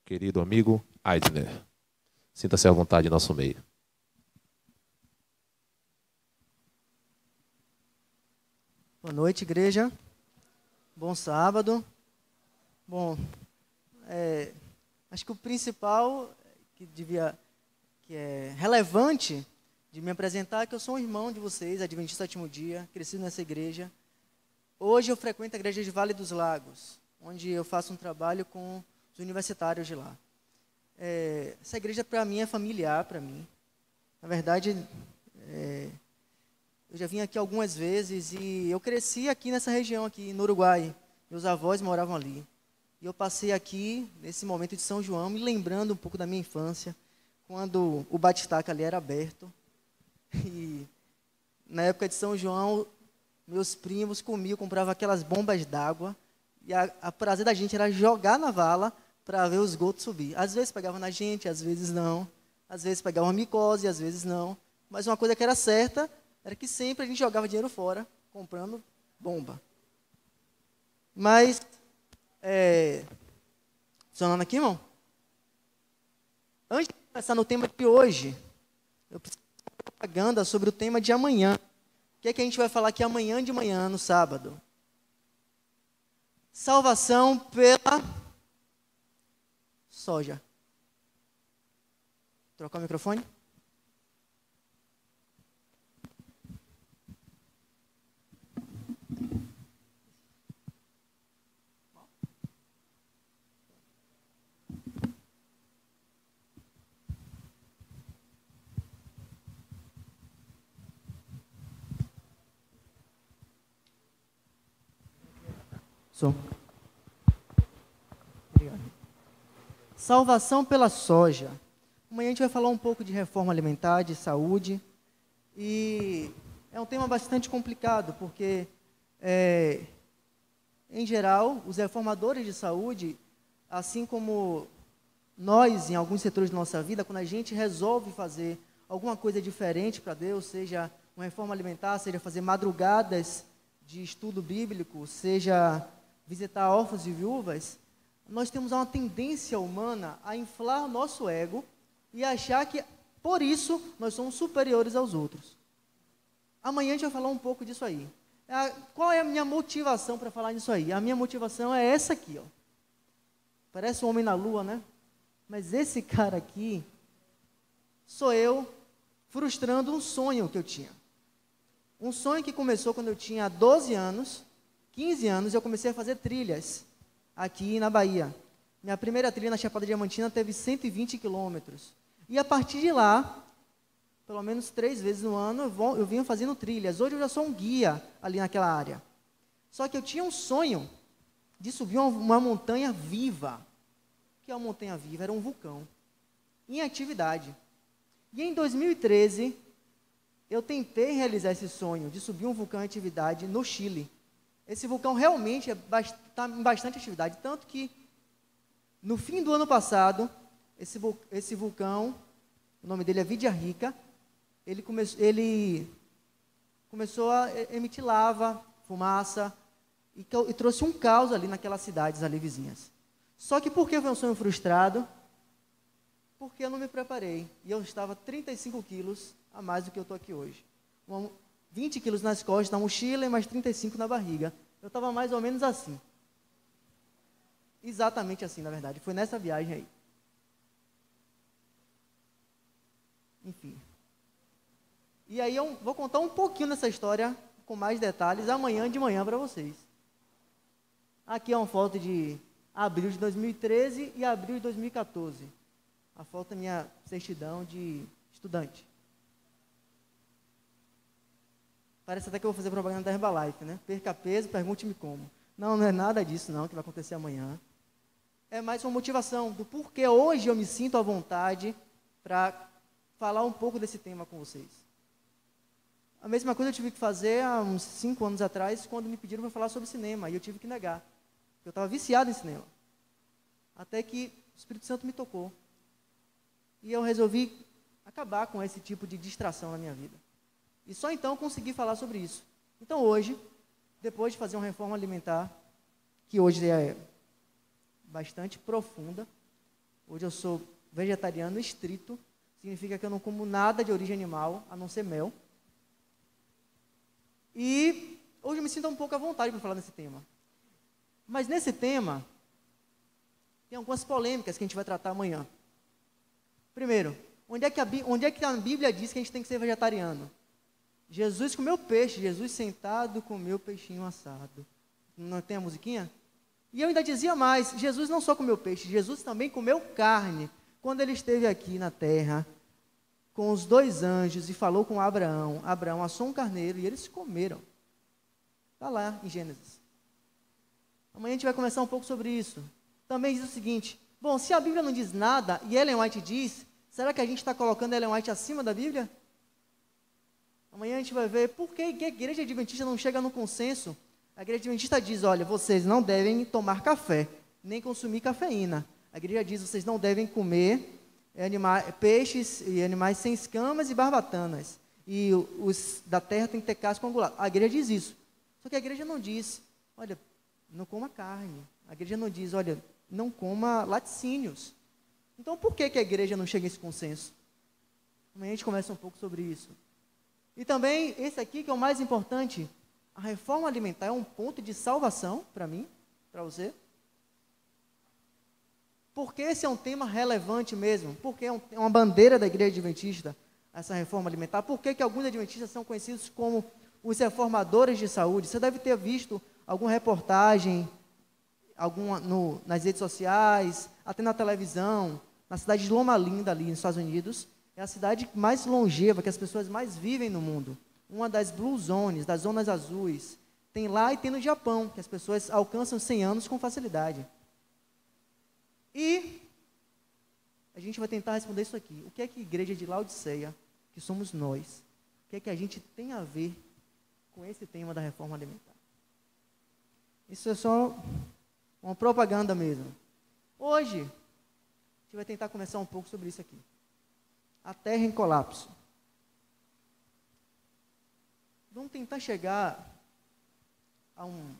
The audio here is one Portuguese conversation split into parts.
querido amigo Aidner. Sinta-se à vontade em nosso meio. Boa noite, igreja. Bom sábado. Bom, acho que o principal que é relevante de me apresentar é que eu sou um irmão de vocês, adventista do sétimo dia, crescido nessa igreja. Hoje eu frequento a igreja de Vale dos Lagos, onde eu faço um trabalho com os universitários de lá. Essa igreja para mim é familiar para mim. Na verdade, eu já vim aqui algumas vezes e eu cresci aqui nessa região aqui no Uruguai. Meus avós moravam ali. E eu passei aqui nesse momento de São João, me lembrando um pouco da minha infância, quando o batistaca ali era aberto. E na época de São João, meus primos comiam, compravam aquelas bombas d'água. E a prazer da gente era jogar na vala para ver os esgoto subir. Às vezes pegavam na gente, às vezes não. Às vezes pegavam micose, às vezes não. Mas uma coisa que era certa era que sempre a gente jogava dinheiro fora, comprando bomba. Mas, funcionando aqui, irmão? Antes de começar no tema de hoje, eu preciso fazer uma propaganda sobre o tema de amanhã. O que é que a gente vai falar aqui amanhã de manhã, no sábado? Salvação pela soja. Trocar o microfone? Som. Obrigado. Salvação pela soja. Amanhã a gente vai falar um pouco de reforma alimentar, de saúde. E é um tema bastante complicado, porque, em geral, os reformadores de saúde, assim como nós, em alguns setores da nossa vida, quando a gente resolve fazer alguma coisa diferente para Deus, seja uma reforma alimentar, seja fazer madrugadas de estudo bíblico, seja visitar órfãos e viúvas, nós temos uma tendência humana a inflar o nosso ego e achar que, por isso, nós somos superiores aos outros. Amanhã a gente vai falar um pouco disso aí. Qual é a minha motivação para falar nisso aí? A minha motivação é essa aqui, ó. Parece um homem na lua, né? Mas esse cara aqui sou eu frustrando um sonho que eu tinha. Um sonho que começou quando eu tinha 12 anos, 15 anos, eu comecei a fazer trilhas aqui na Bahia. Minha primeira trilha na Chapada Diamantina teve 120 quilômetros. E a partir de lá, pelo menos 3 vezes no ano, eu vinha fazendo trilhas. Hoje eu já sou um guia ali naquela área. Só que eu tinha um sonho de subir uma montanha viva. O que é uma montanha viva? Era um vulcão em atividade. E em 2013, eu tentei realizar esse sonho de subir um vulcão em atividade no Chile. Esse vulcão realmente está em bastante atividade, tanto que no fim do ano passado, esse vulcão, o nome dele é Vidia Rica, ele começou a emitir lava, fumaça, e trouxe um caos ali naquelas cidades ali vizinhas. Só que por que foi um sonho frustrado? Porque eu não me preparei, e eu estava 35 quilos a mais do que eu estou aqui hoje. 20 quilos nas costas, na mochila e mais 35 na barriga. Eu estava mais ou menos assim. Exatamente assim, na verdade. Foi nessa viagem aí. Enfim. E aí eu vou contar um pouquinho dessa história com mais detalhes amanhã de manhã para vocês. Aqui é uma foto de abril de 2013 e abril de 2014. A foto é minha certidão de estudante. Parece até que eu vou fazer propaganda da Herbalife, né? Perca peso, pergunte-me como. Não, não é nada disso não que vai acontecer amanhã. É mais uma motivação do porquê hoje eu me sinto à vontade para falar um pouco desse tema com vocês. A mesma coisa eu tive que fazer há uns 5 anos atrás, quando me pediram para falar sobre cinema, e eu tive que negar. Eu estava viciado em cinema. Até que o Espírito Santo me tocou. E eu resolvi acabar com esse tipo de distração na minha vida. E só então consegui falar sobre isso. Então hoje, depois de fazer uma reforma alimentar, que hoje é bastante profunda, Hoje eu sou vegetariano estrito, significa que eu não como nada de origem animal, a não ser mel. E hoje eu me sinto um pouco à vontade para falar nesse tema. Mas nesse tema, tem algumas polêmicas que a gente vai tratar amanhã. Primeiro, onde é que a Bíblia diz que a gente tem que ser vegetariano? Jesus comeu peixe, Jesus sentado comeu peixinho assado. Não tem a musiquinha? E eu ainda dizia mais, Jesus não só comeu peixe, Jesus também comeu carne. Quando ele esteve aqui na terra, com os 2 anjos e falou com Abraão, Abraão assou um carneiro e eles comeram. Está lá em Gênesis. Amanhã a gente vai conversar um pouco sobre isso. Também diz o seguinte, bom, se a Bíblia não diz nada e Ellen White diz, será que a gente está colocando Ellen White acima da Bíblia? Amanhã a gente vai ver por que a igreja adventista não chega no consenso. A igreja adventista diz, olha, vocês não devem tomar café, nem consumir cafeína. A igreja diz, vocês não devem comer peixes e animais sem escamas e barbatanas. E os da terra têm que ter casca angulada. A igreja diz isso. Só que a igreja não diz, olha, não coma carne. A igreja não diz, olha, não coma laticínios. Então, por que a igreja não chega a esse consenso? Amanhã a gente conversa um pouco sobre isso. E também, esse aqui que é o mais importante, a reforma alimentar é um ponto de salvação para mim, para você. Porque esse é um tema relevante mesmo, porque é uma bandeira da igreja adventista, essa reforma alimentar. Por que alguns adventistas são conhecidos como os reformadores de saúde? Você deve ter visto alguma reportagem, nas redes sociais, até na televisão, na cidade de Loma Linda, ali nos Estados Unidos. É a cidade mais longeva, que as pessoas mais vivem no mundo. Uma das Blue Zones, das zonas azuis. Tem lá e tem no Japão, que as pessoas alcançam 100 anos com facilidade. E a gente vai tentar responder isso aqui. O que é que a igreja de Laodiceia, que somos nós, o que é que a gente tem a ver com esse tema da reforma alimentar? Isso é só uma propaganda mesmo. Hoje, a gente vai tentar conversar um pouco sobre isso aqui. A Terra em colapso. Vamos tentar chegar a um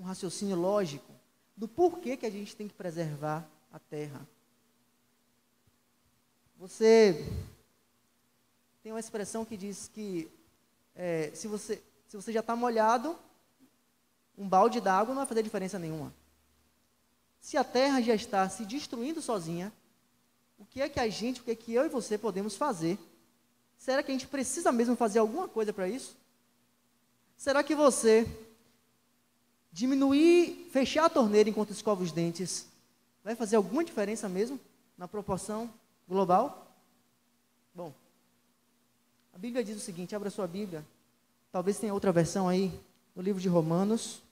raciocínio lógico do porquê que a gente tem que preservar a Terra. Você tem uma expressão que diz que se você já está molhado, um balde d'água não vai fazer diferença nenhuma. Se a Terra já está se destruindo sozinha, o que é que eu e você podemos fazer? Será que a gente precisa mesmo fazer alguma coisa para isso? Será que você fechar a torneira enquanto escova os dentes, vai fazer alguma diferença mesmo na proporção global? Bom, a Bíblia diz o seguinte, abra sua Bíblia, talvez tenha outra versão aí, no livro de Romanos,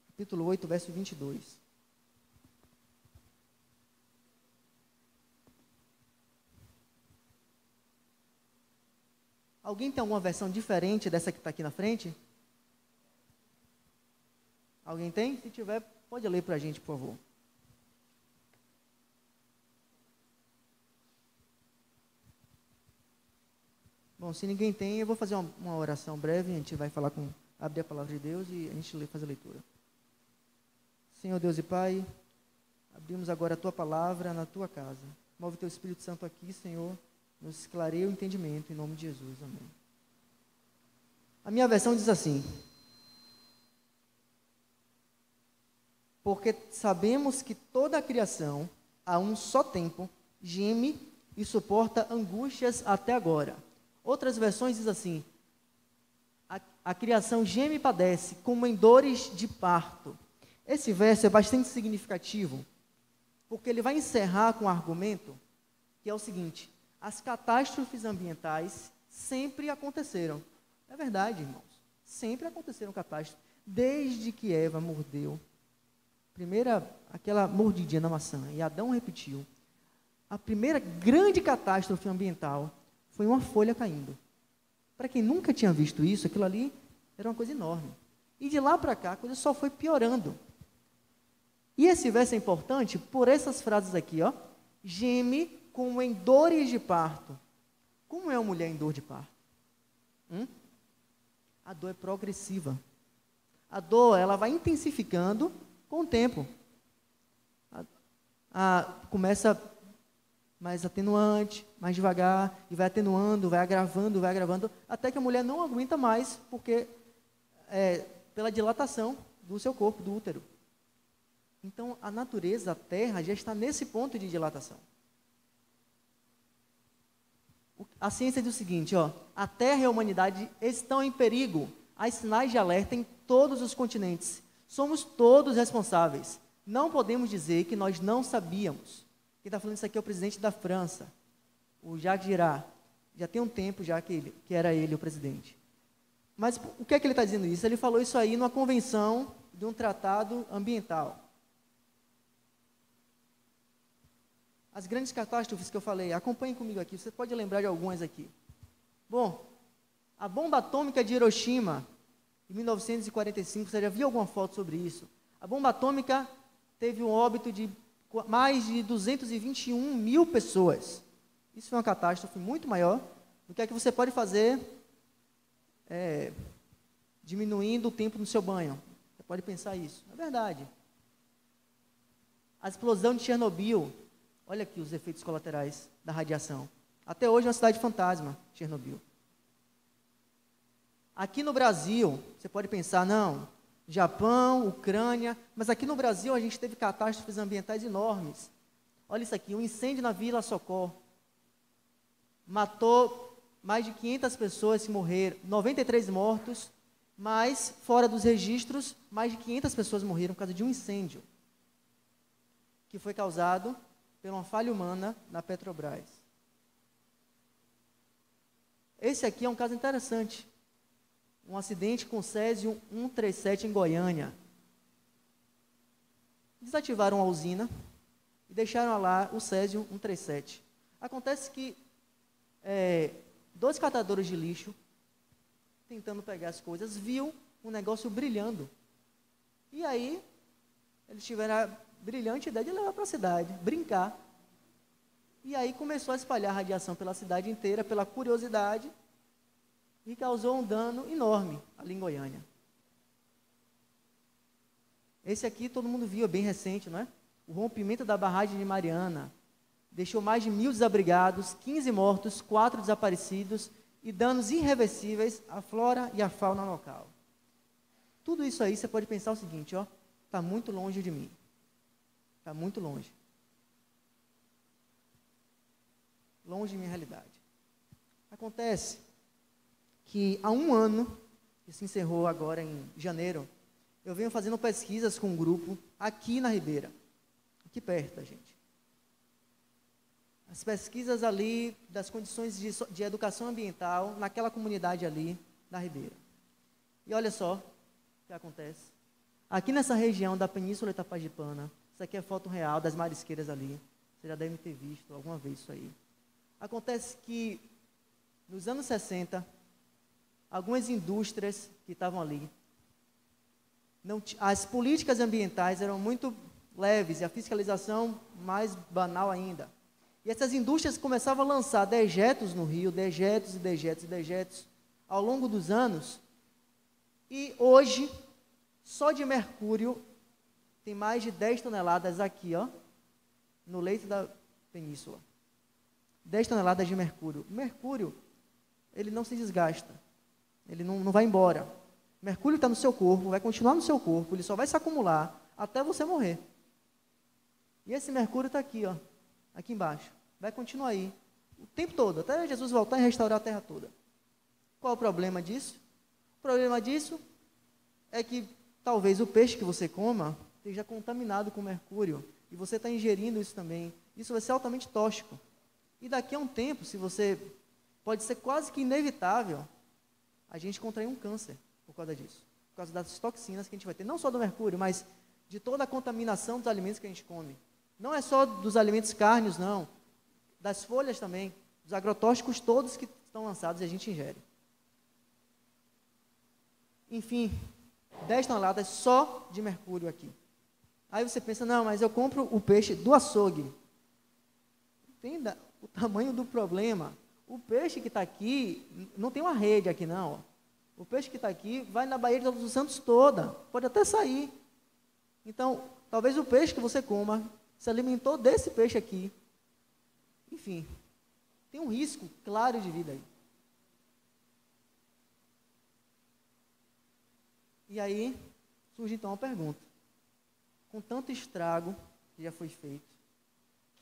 capítulo 8, verso 22. Alguém tem alguma versão diferente dessa que está aqui na frente? Alguém tem? Se tiver, pode ler para a gente, por favor. Bom, se ninguém tem, eu vou fazer uma oração breve, a gente vai abrir a palavra de Deus e a gente faz a leitura. Senhor Deus e Pai, abrimos agora a Tua palavra na Tua casa. Move Teu Espírito Santo aqui, Senhor, nos esclareia o entendimento, em nome de Jesus, amém. A minha versão diz assim: porque sabemos que toda a criação, a um só tempo, geme e suporta angústias até agora. Outras versões diz assim: a criação geme e padece, como em dores de parto. Esse verso é bastante significativo, porque ele vai encerrar com um argumento que é o seguinte: as catástrofes ambientais sempre aconteceram. É verdade, irmãos. Sempre aconteceram catástrofes. Desde que Eva mordeu, aquela mordidinha na maçã, e Adão repetiu, a primeira grande catástrofe ambiental foi uma folha caindo. Para quem nunca tinha visto isso, aquilo ali era uma coisa enorme. E de lá para cá, a coisa só foi piorando. E esse verso é importante por essas frases aqui, ó. Geme como em dores de parto. Como é uma mulher em dor de parto? A dor é progressiva. A dor, ela vai intensificando com o tempo. começa mais atenuante, mais devagar, e vai atenuando, vai agravando, até que a mulher não aguenta mais, porque pela dilatação do seu corpo, do útero. Então, a natureza, a Terra, já está nesse ponto de dilatação. A ciência diz o seguinte, a Terra e a humanidade estão em perigo. Há sinais de alerta em todos os continentes. Somos todos responsáveis. Não podemos dizer que nós não sabíamos. Quem está falando isso aqui é o presidente da França, o Jacques Chirac. Já tem um tempo já que era ele o presidente. Mas o que é que ele está dizendo isso? Ele falou isso aí numa convenção de um tratado ambiental. As grandes catástrofes que eu falei, acompanhem comigo aqui, você pode lembrar de algumas aqui. Bom, a bomba atômica de Hiroshima, em 1945, você já viu alguma foto sobre isso? A bomba atômica teve um óbito de mais de 221 mil pessoas. Isso foi uma catástrofe muito maior do que a que você pode fazer diminuindo o tempo no seu banho. Você pode pensar isso. É verdade. A explosão de Chernobyl, olha aqui os efeitos colaterais da radiação. Até hoje é uma cidade fantasma, Chernobyl. Aqui no Brasil, você pode pensar, não, Japão, Ucrânia, mas aqui no Brasil a gente teve catástrofes ambientais enormes. Olha isso aqui, um incêndio na Vila Socorro. Matou mais de 500 pessoas que morreram, 93 mortos, mas fora dos registros, mais de 500 pessoas morreram por causa de um incêndio que foi causado por uma falha humana na Petrobras. Esse aqui é um caso interessante. Um acidente com Césio 137 em Goiânia. Desativaram a usina e deixaram lá o Césio 137. Acontece que 2 catadores de lixo, tentando pegar as coisas, viu um negócio brilhando. E aí, eles tiveram a brilhante ideia de levar para a cidade, brincar. E aí começou a espalhar radiação pela cidade inteira, pela curiosidade, e causou um dano enorme ali em Goiânia. Esse aqui todo mundo viu, é bem recente, não é? O rompimento da barragem de Mariana deixou mais de 1.000 desabrigados, 15 mortos, 4 desaparecidos e danos irreversíveis à flora e à fauna local. Tudo isso aí você pode pensar o seguinte, está muito longe de mim. Está muito longe. Longe de minha realidade. Acontece que há um ano, que se encerrou agora em janeiro, eu venho fazendo pesquisas com um grupo aqui na Ribeira, aqui perto da gente. As pesquisas ali das condições de educação ambiental naquela comunidade ali da Ribeira. E olha só o que acontece. Aqui nessa região da Península Itapajipana, isso aqui é foto real das marisqueiras ali, você já deve ter visto alguma vez isso aí. Acontece que nos anos 60, algumas indústrias que estavam ali, as políticas ambientais eram muito leves e a fiscalização mais banal ainda. E essas indústrias começavam a lançar dejetos no rio, dejetos e dejetos e dejetos ao longo dos anos. E hoje, só de mercúrio, tem mais de 10 toneladas aqui, no leito da península. 10 toneladas de mercúrio. O mercúrio, ele não se desgasta. Ele não vai embora. O mercúrio está no seu corpo, vai continuar no seu corpo, ele só vai se acumular até você morrer. E esse mercúrio está aqui, aqui embaixo. Vai continuar aí, o tempo todo, até Jesus voltar e restaurar a terra toda. Qual o problema disso? O problema disso é que talvez o peixe que você coma esteja contaminado com mercúrio, e você está ingerindo isso também. Isso vai ser altamente tóxico. E daqui a um tempo, pode ser quase que inevitável a gente contrair um câncer por causa disso. Por causa das toxinas que a gente vai ter, não só do mercúrio, mas de toda a contaminação dos alimentos que a gente come. Não é só dos alimentos cárneos, não. Das folhas também, dos agrotóxicos todos que estão lançados e a gente ingere. Enfim, 10 toneladas só de mercúrio aqui. Aí você pensa, não, mas eu compro o peixe do açougue. Entenda o tamanho do problema. O peixe que está aqui, não tem uma rede aqui não. O peixe que está aqui vai na Baía de Todos os Santos toda, pode até sair. Então, talvez o peixe que você coma se alimentou desse peixe aqui. Enfim, tem um risco claro de vida aí. E aí, surge então uma pergunta. Com tanto estrago que já foi feito,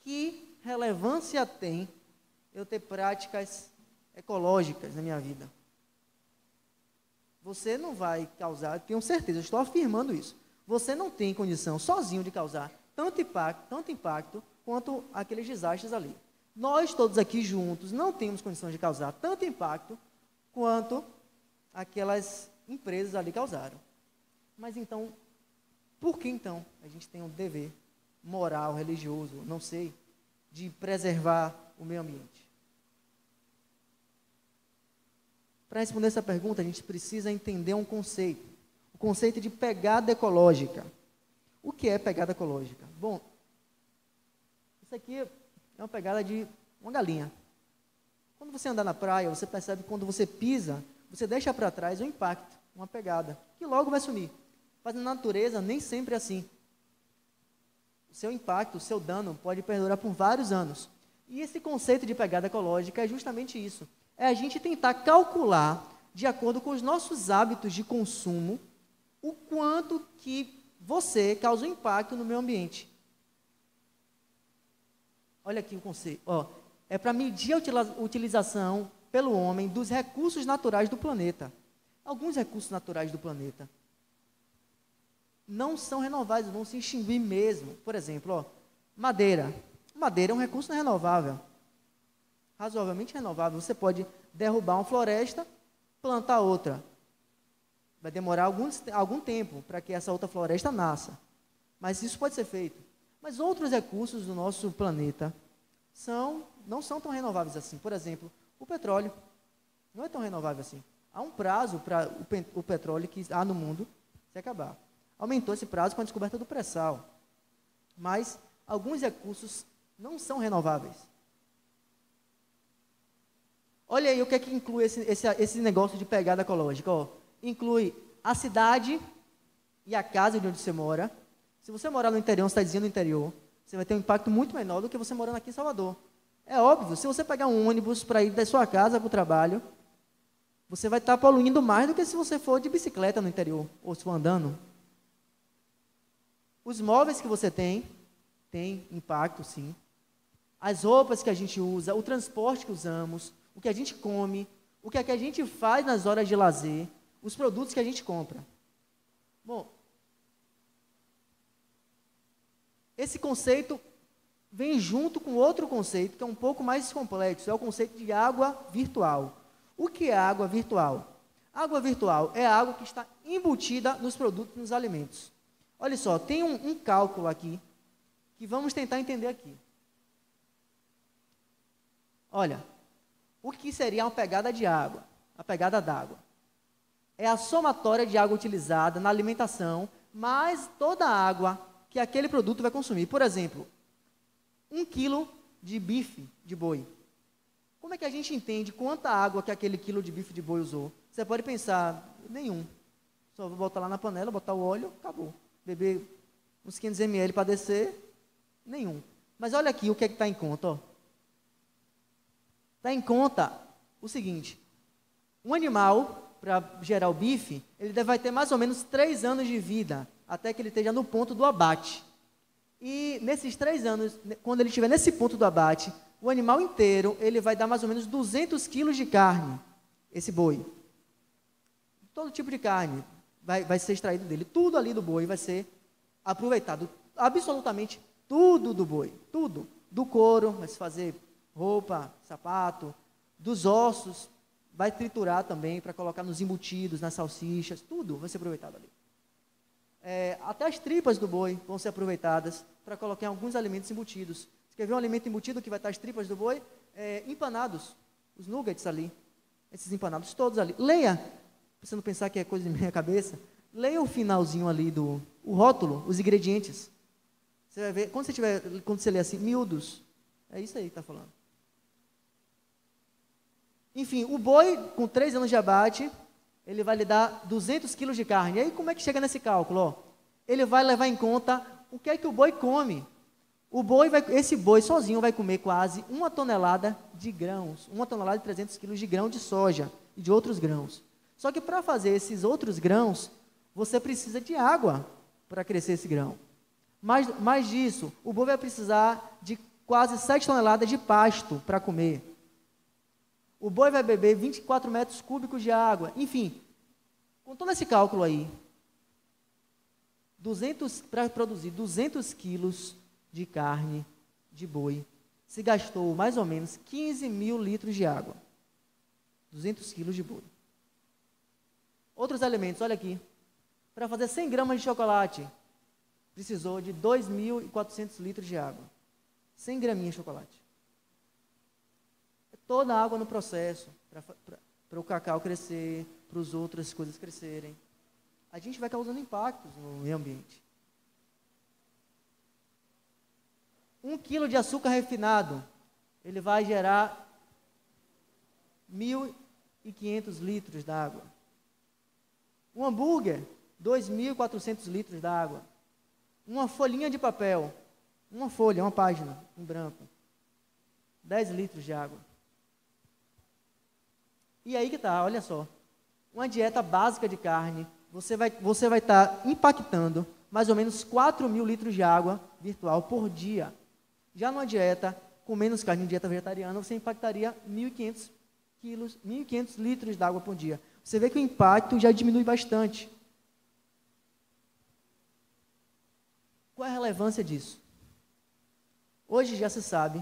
que relevância tem eu ter práticas ecológicas na minha vida? Você não vai causar, tenho certeza, eu estou afirmando isso. Você não tem condição sozinho de causar tanto impacto quanto aqueles desastres ali. Nós todos aqui juntos não temos condição de causar tanto impacto quanto aquelas empresas ali causaram. Mas então, por que então a gente tem um dever moral, religioso, não sei, de preservar o meio ambiente? Para responder essa pergunta, a gente precisa entender um conceito. O conceito de pegada ecológica. O que é pegada ecológica? Bom, isso aqui é uma pegada de uma galinha. Quando você anda na praia, você percebe que quando você pisa, você deixa para trás um impacto, uma pegada, que logo vai sumir. Mas na natureza, nem sempre é assim. O seu impacto, o seu dano pode perdurar por vários anos. E esse conceito de pegada ecológica é justamente isso. É a gente tentar calcular, de acordo com os nossos hábitos de consumo, o quanto que você causa um impacto no meio ambiente. Olha aqui o conceito. É para medir a utilização pelo homem dos recursos naturais do planeta. Alguns recursos naturais do planeta não são renováveis, vão se extinguir mesmo. Por exemplo, madeira. Madeira é um recurso renovável. Razoavelmente renovável. Você pode derrubar uma floresta, plantar outra. Vai demorar algum tempo para que essa outra floresta nasça. Mas isso pode ser feito. Mas outros recursos do nosso planeta não são tão renováveis assim. Por exemplo, o petróleo não é tão renovável assim. Há um prazo para o petróleo que há no mundo se acabar. Aumentou esse prazo com a descoberta do pré-sal. Mas alguns recursos não são renováveis. Olha aí o que é que inclui esse negócio de pegada ecológica. Inclui a cidade e a casa de onde você mora. Se você morar no interior, você está dizendo no interior, você vai ter um impacto muito menor do que você morando aqui em Salvador. É óbvio, se você pegar um ônibus para ir da sua casa para o trabalho, você vai estar poluindo mais do que se você for de bicicleta no interior, ou se for andando. Os móveis que você tem impacto, sim. As roupas que a gente usa, o transporte que usamos, o que a gente come, o que é que a gente faz nas horas de lazer, os produtos que a gente compra. Bom, esse conceito vem junto com outro conceito que é um pouco mais complexo, é o conceito de água virtual. O que é água virtual? Água virtual é a água que está embutida nos produtos, nos alimentos. Olha só, tem um cálculo aqui que vamos tentar entender aqui. Olha, o que seria uma pegada de água? A pegada d'água. É a somatória de água utilizada na alimentação, mais toda a água que aquele produto vai consumir. Por exemplo, 1 quilo de bife de boi. Como é que a gente entende quanta água que aquele quilo de bife de boi usou? Você pode pensar, nenhum. Só vou botar lá na panela, botar o óleo, acabou. Beber uns 500 ml para descer, nenhum. Mas olha aqui o que é que está em conta. Está em conta o seguinte, um animal, para gerar o bife, ele vai ter mais ou menos 3 anos de vida, até que ele esteja no ponto do abate. E nesses 3 anos, quando ele estiver nesse ponto do abate, o animal inteiro, ele vai dar mais ou menos 200 quilos de carne, esse boi. Todo tipo de carne vai ser extraído dele. Tudo ali do boi vai ser aproveitado. Absolutamente tudo do boi. Tudo. Do couro, vai se fazer roupa, sapato. Dos ossos, vai triturar também para colocar nos embutidos, nas salsichas. Tudo vai ser aproveitado ali. Até as tripas do boi vão ser aproveitadas para colocar em alguns alimentos embutidos. Você quer ver um alimento embutido que vai estar as tripas do boi? Empanados, os nuggets ali, esses empanados todos ali. Leia, para você não pensar que é coisa de minha cabeça, leia o finalzinho ali o rótulo, os ingredientes. Você vai ver, quando você lê assim, miúdos, é isso aí que está falando. Enfim, o boi com 3 anos de abate, ele vai lhe dar 200 quilos de carne. E aí como é que chega nesse cálculo? Ele vai levar em conta o que é que o boi come. Esse boi sozinho vai comer quase 1 tonelada de grãos, 1 tonelada e 300 quilos de grão de soja e de outros grãos. Só que para fazer esses outros grãos, você precisa de água para crescer esse grão. Mais disso, o boi vai precisar de quase 7 toneladas de pasto para comer. O boi vai beber 24 metros cúbicos de água. Enfim, com todo esse cálculo aí, para produzir 200 quilos de carne de boi, se gastou mais ou menos 15 mil litros de água. 200 quilos de boi. Outros alimentos, olha aqui. Para fazer 100 gramas de chocolate, precisou de 2.400 litros de água. 100 graminhas de chocolate. É toda a água no processo, para o cacau crescer, para as outras coisas crescerem. A gente vai causando impactos no meio ambiente. 1 quilo de açúcar refinado, ele vai gerar 1.500 litros d'água. Um hambúrguer, 2.400 litros d'água. Uma folhinha de papel, uma folha, uma página em branco, 10 litros de água. E aí que tá, olha só. Uma dieta básica de carne, você vai estar impactando mais ou menos 4.000 litros de água virtual por dia. Já numa dieta com menos carne, dieta vegetariana, você impactaria 1.500 litros de água por dia. Você vê que o impacto já diminui bastante. Qual é a relevância disso? Hoje já se sabe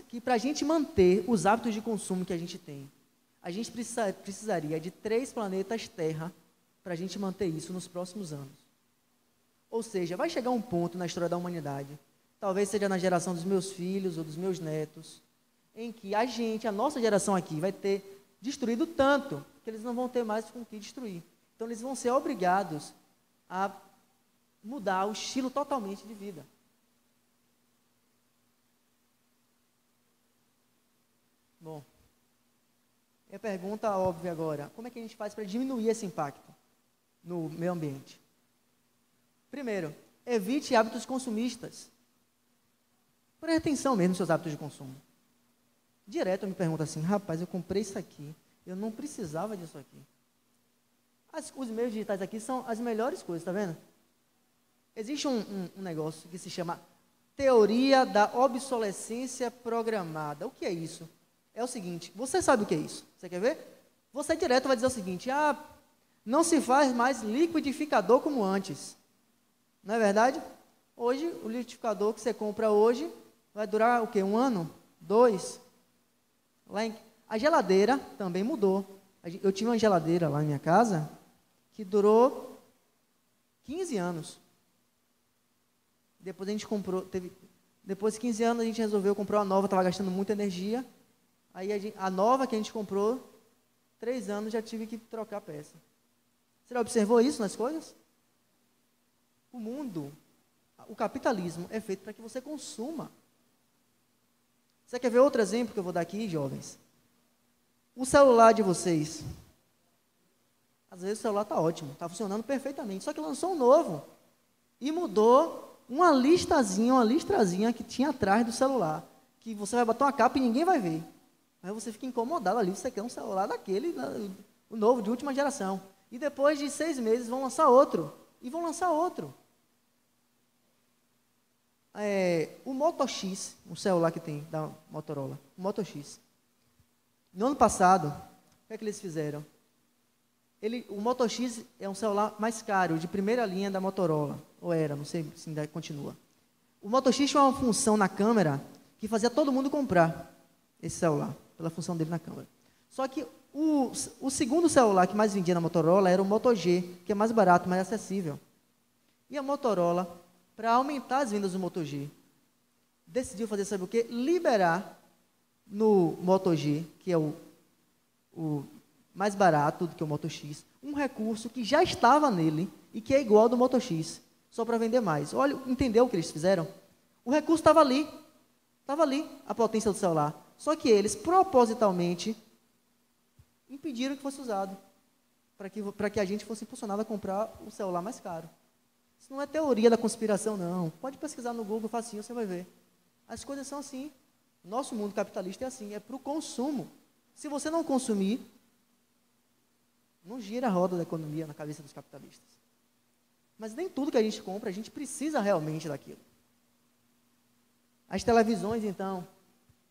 que para a gente manter os hábitos de consumo que a gente tem, a gente precisaria de 3 planetas Terra para a gente manter isso nos próximos anos. Ou seja, vai chegar um ponto na história da humanidade, talvez seja na geração dos meus filhos ou dos meus netos, em que a nossa geração aqui, vai ter destruído tanto que eles não vão ter mais com o que destruir. Então, eles vão ser obrigados a mudar o estilo totalmente de vida. Bom, a pergunta óbvia agora, como é que a gente faz para diminuir esse impacto no meio ambiente? Primeiro, evite hábitos consumistas. Preste atenção mesmo nos seus hábitos de consumo. Direto eu me pergunto assim, rapaz, eu comprei isso aqui, eu não precisava disso aqui. Os meios digitais aqui são as melhores coisas, tá vendo? Existe um negócio que se chama teoria da obsolescência programada. O que é isso? É o seguinte, você sabe o que é isso? Você quer ver? Você direto vai dizer o seguinte, não se faz mais liquidificador como antes. Não é verdade? Hoje, o liquidificador que você compra hoje vai durar o quê? 1 ano? 2? A geladeira também mudou. Eu tinha uma geladeira lá na minha casa que durou 15 anos. Depois a gente comprou, depois de 15 anos a gente resolveu comprar uma nova, estava gastando muita energia. Aí a nova que a gente comprou, 3 anos já tive que trocar a peça. Você já observou isso nas coisas? O mundo, o capitalismo é feito para que você consuma. Você quer ver outro exemplo que eu vou dar aqui, jovens? O celular de vocês. Às vezes o celular está ótimo, está funcionando perfeitamente, só que lançou um novo e mudou uma listrazinha que tinha atrás do celular, que você vai botar uma capa e ninguém vai ver. Aí você fica incomodado ali, você quer um celular daquele, o novo, de última geração. E depois de 6 meses vão lançar outro, e vão lançar outro. O Moto X, um celular que tem da Motorola, o Moto X. No ano passado, o que é que eles fizeram? O Moto X é um celular mais caro, de primeira linha da Motorola, ou era, não sei se ainda continua. O Moto X tinha uma função na câmera que fazia todo mundo comprar esse celular, pela função dele na câmera. Só que o segundo celular que mais vendia na Motorola era o Moto G, que é mais barato, mais acessível. E a Motorola, para aumentar as vendas do Moto G, decidiu fazer, sabe o quê? Liberar no Moto G, que é o mais barato do que o Moto X, um recurso que já estava nele e que é igual ao do Moto X, só para vender mais. Olha, entendeu o que eles fizeram? O recurso estava ali, a potência do celular. Só que eles, propositalmente, impediram que fosse usado, para que a gente fosse impulsionado a comprar o celular mais caro. Isso não é teoria da conspiração, não. Pode pesquisar no Google, facinho, você vai ver. As coisas são assim. Nosso mundo capitalista é assim, é para o consumo. Se você não consumir, não gira a roda da economia na cabeça dos capitalistas. Mas nem tudo que a gente compra, a gente precisa realmente daquilo. As televisões, então,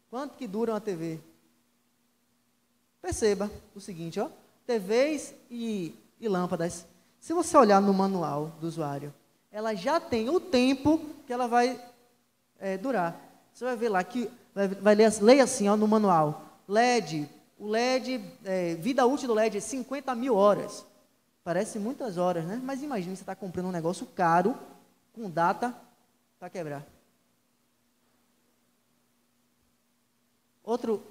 quanto que dura uma TV? Perceba o seguinte, ó, TVs e lâmpadas. Se você olhar no manual do usuário, ela já tem o tempo que ela vai durar. Você vai ver lá que vai ler assim, ó, no manual. LED, o LED, vida útil do LED é 50 mil horas. Parece muitas horas, né? Mas imagine você está comprando um negócio caro, com data para quebrar. Outro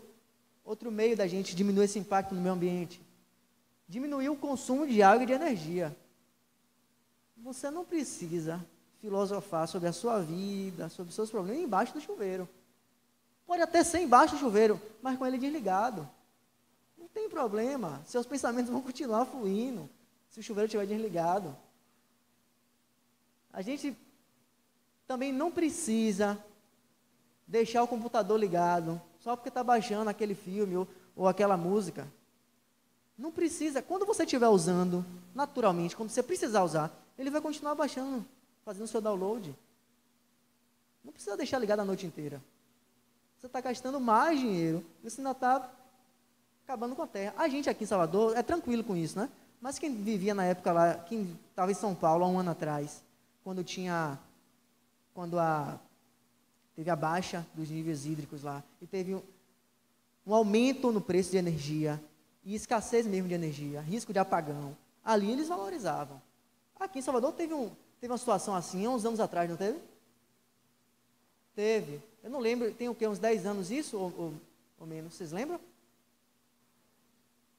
meio da gente diminuir esse impacto no meio ambiente. Diminuir o consumo de água e de energia. Você não precisa filosofar sobre a sua vida, sobre os seus problemas embaixo do chuveiro. Pode até ser embaixo do chuveiro, mas com ele desligado. Não tem problema. Seus pensamentos vão continuar fluindo se o chuveiro estiver desligado. A gente também não precisa deixar o computador ligado só porque está baixando aquele filme ou aquela música. Não precisa. Quando você estiver usando, naturalmente, quando você precisar usar, ele vai continuar baixando, fazendo o seu download. Não precisa deixar ligado a noite inteira. Você está gastando mais dinheiro, você ainda está acabando com a terra. A gente aqui em Salvador é tranquilo com isso, né? Mas quem vivia na época lá, quem estava em São Paulo há um ano atrás, quando teve a baixa dos níveis hídricos lá, e teve um aumento no preço de energia, e escassez mesmo de energia, risco de apagão, ali eles valorizavam. Aqui em Salvador teve uma situação assim, há uns anos atrás, não teve? Teve. Eu não lembro, tem o quê, uns 10 anos isso, ou menos, vocês lembram?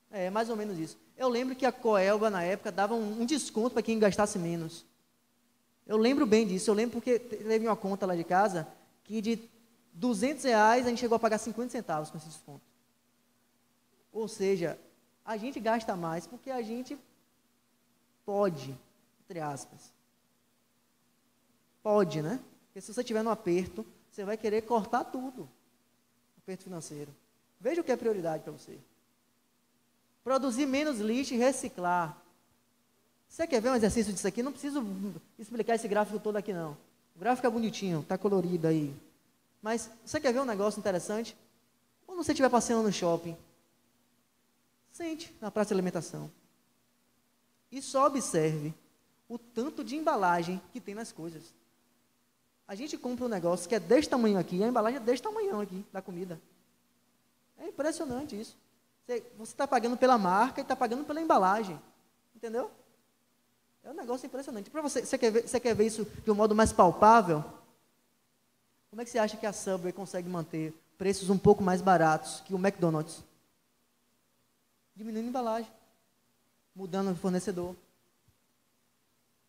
É, mais ou menos isso. Eu lembro que a Coelba, na época, dava um desconto para quem gastasse menos. Eu lembro bem disso, eu lembro porque teve uma conta lá de casa, que de R$200 a gente chegou a pagar 50 centavos com esse desconto. Ou seja, a gente gasta mais porque a gente pode, entre aspas. Pode, né? Porque se você estiver no aperto, você vai querer cortar tudo. Aperto financeiro. Veja o que é prioridade para você. Produzir menos lixo e reciclar. Você quer ver um exercício disso aqui? Não preciso explicar esse gráfico todo aqui, não. O gráfico é bonitinho, está colorido aí. Mas você quer ver um negócio interessante? Quando você estiver passeando no shopping, sente na praça de alimentação. E só observe o tanto de embalagem que tem nas coisas. A gente compra um negócio que é desse tamanho aqui, e a embalagem é desse tamanho aqui, da comida. É impressionante isso. Você está pagando pela marca e está pagando pela embalagem. Entendeu? É um negócio impressionante. Para você quer ver isso de um modo mais palpável? Como é que você acha que a Subway consegue manter preços um pouco mais baratos que o McDonald's? Diminuindo a embalagem, mudando o fornecedor.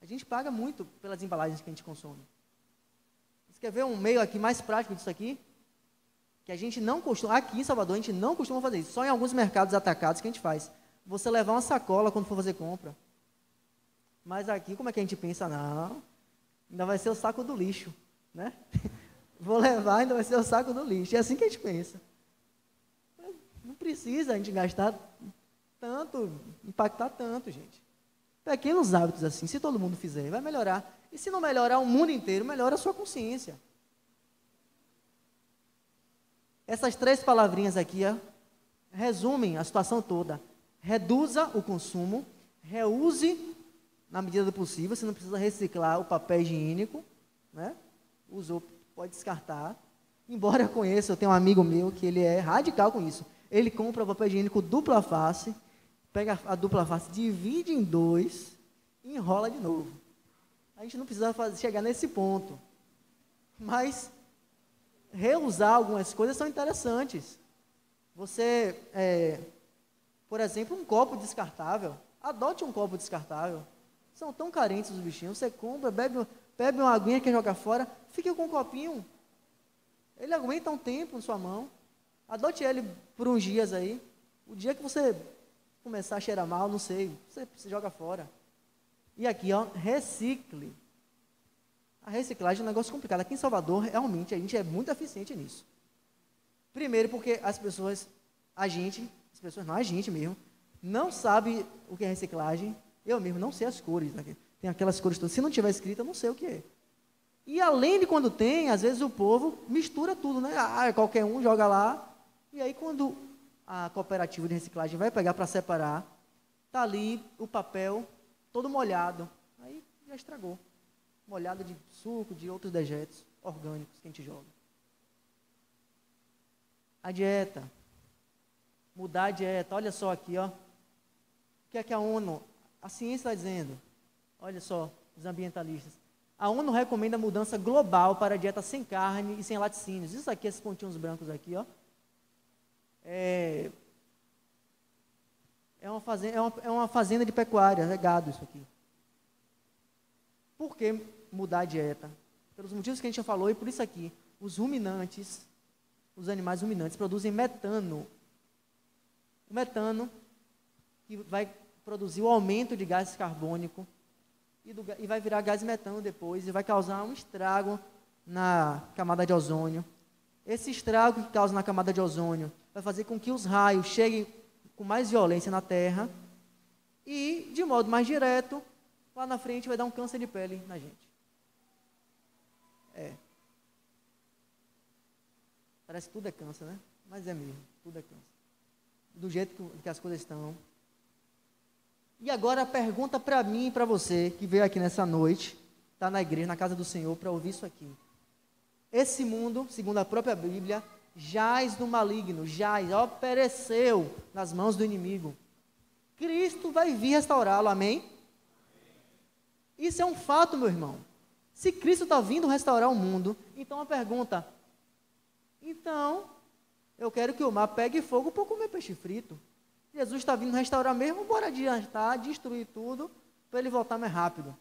A gente paga muito pelas embalagens que a gente consome. Você quer ver um meio aqui mais prático disso aqui? Que a gente não costuma, aqui em Salvador, a gente não costuma fazer isso. Só em alguns mercados atacados que a gente faz. Você levar uma sacola quando for fazer compra. Mas aqui, como é que a gente pensa? Não, ainda vai ser o saco do lixo, né? Vou levar, ainda vai ser o saco do lixo. É assim que a gente pensa. Não precisa a gente gastar tanto, impactar tanto, gente. Pequenos hábitos assim, se todo mundo fizer, vai melhorar. E se não melhorar o mundo inteiro, melhora a sua consciência. Essas 3 palavrinhas aqui, ó, resumem a situação toda. Reduza o consumo, reuse na medida do possível. Você não precisa reciclar o papel higiênico, né? Usou, pode descartar. Embora eu conheça, eu tenho um amigo meu que ele é radical com isso. Ele compra papel higiênico dupla face, pega a dupla face, divide em 2 e enrola de novo. A gente não precisa chegar nesse ponto. Mas reusar algumas coisas são interessantes. Você, por exemplo, um copo descartável. Adote um copo descartável. São tão carentes os bichinhos. Você compra, bebe uma aguinha, quer jogar fora, fique com um copinho. Ele aguenta um tempo em sua mão. Adote ele por uns dias aí. O dia que você começar a cheirar mal, não sei, você joga fora. E aqui, ó, recicle. A reciclagem é um negócio complicado. Aqui em Salvador, realmente, a gente é muito eficiente nisso. Primeiro porque as pessoas não, a gente mesmo, não sabe o que é reciclagem. Eu mesmo não sei as cores. Né? Tem aquelas cores todas. Se não tiver escrito, eu não sei o que é. E além de quando tem, às vezes o povo mistura tudo, né? Qualquer um joga lá. E aí quando a cooperativa de reciclagem vai pegar para separar, tá ali o papel todo molhado. Aí já estragou. Molhado de suco, de outros dejetos orgânicos que a gente joga. A dieta. Mudar a dieta. Olha só aqui, ó. O que é que a ONU, a ciência está dizendo? Olha só, os ambientalistas. A ONU recomenda a mudança global para a dieta sem carne e sem laticínios. Isso aqui, esses pontinhos brancos aqui, ó. É uma fazenda de pecuária, é gado isso aqui. Por que mudar a dieta? Pelos motivos que a gente já falou, e por isso aqui, os ruminantes, os animais ruminantes produzem metano. O metano que vai produzir o aumento de gás carbônico e vai virar gás metano depois e vai causar um estrago na camada de ozônio. Esse estrago que causa na camada de ozônio vai fazer com que os raios cheguem com mais violência na Terra e, de modo mais direto, lá na frente vai dar um câncer de pele na gente. Parece que tudo é câncer, né? Mas é mesmo, tudo é câncer. Do jeito que as coisas estão. E agora a pergunta para mim e para você, que veio aqui nessa noite, está na igreja, na casa do Senhor, para ouvir isso aqui. Esse mundo, segundo a própria Bíblia, jaz no maligno, pereceu nas mãos do inimigo. Cristo vai vir restaurá-lo, amém? Isso é um fato, meu irmão. Se Cristo está vindo restaurar o mundo, então a pergunta, então, eu quero que o mar pegue fogo para comer peixe frito. Jesus está vindo restaurar mesmo, bora adiantar, destruir tudo, para ele voltar mais rápido.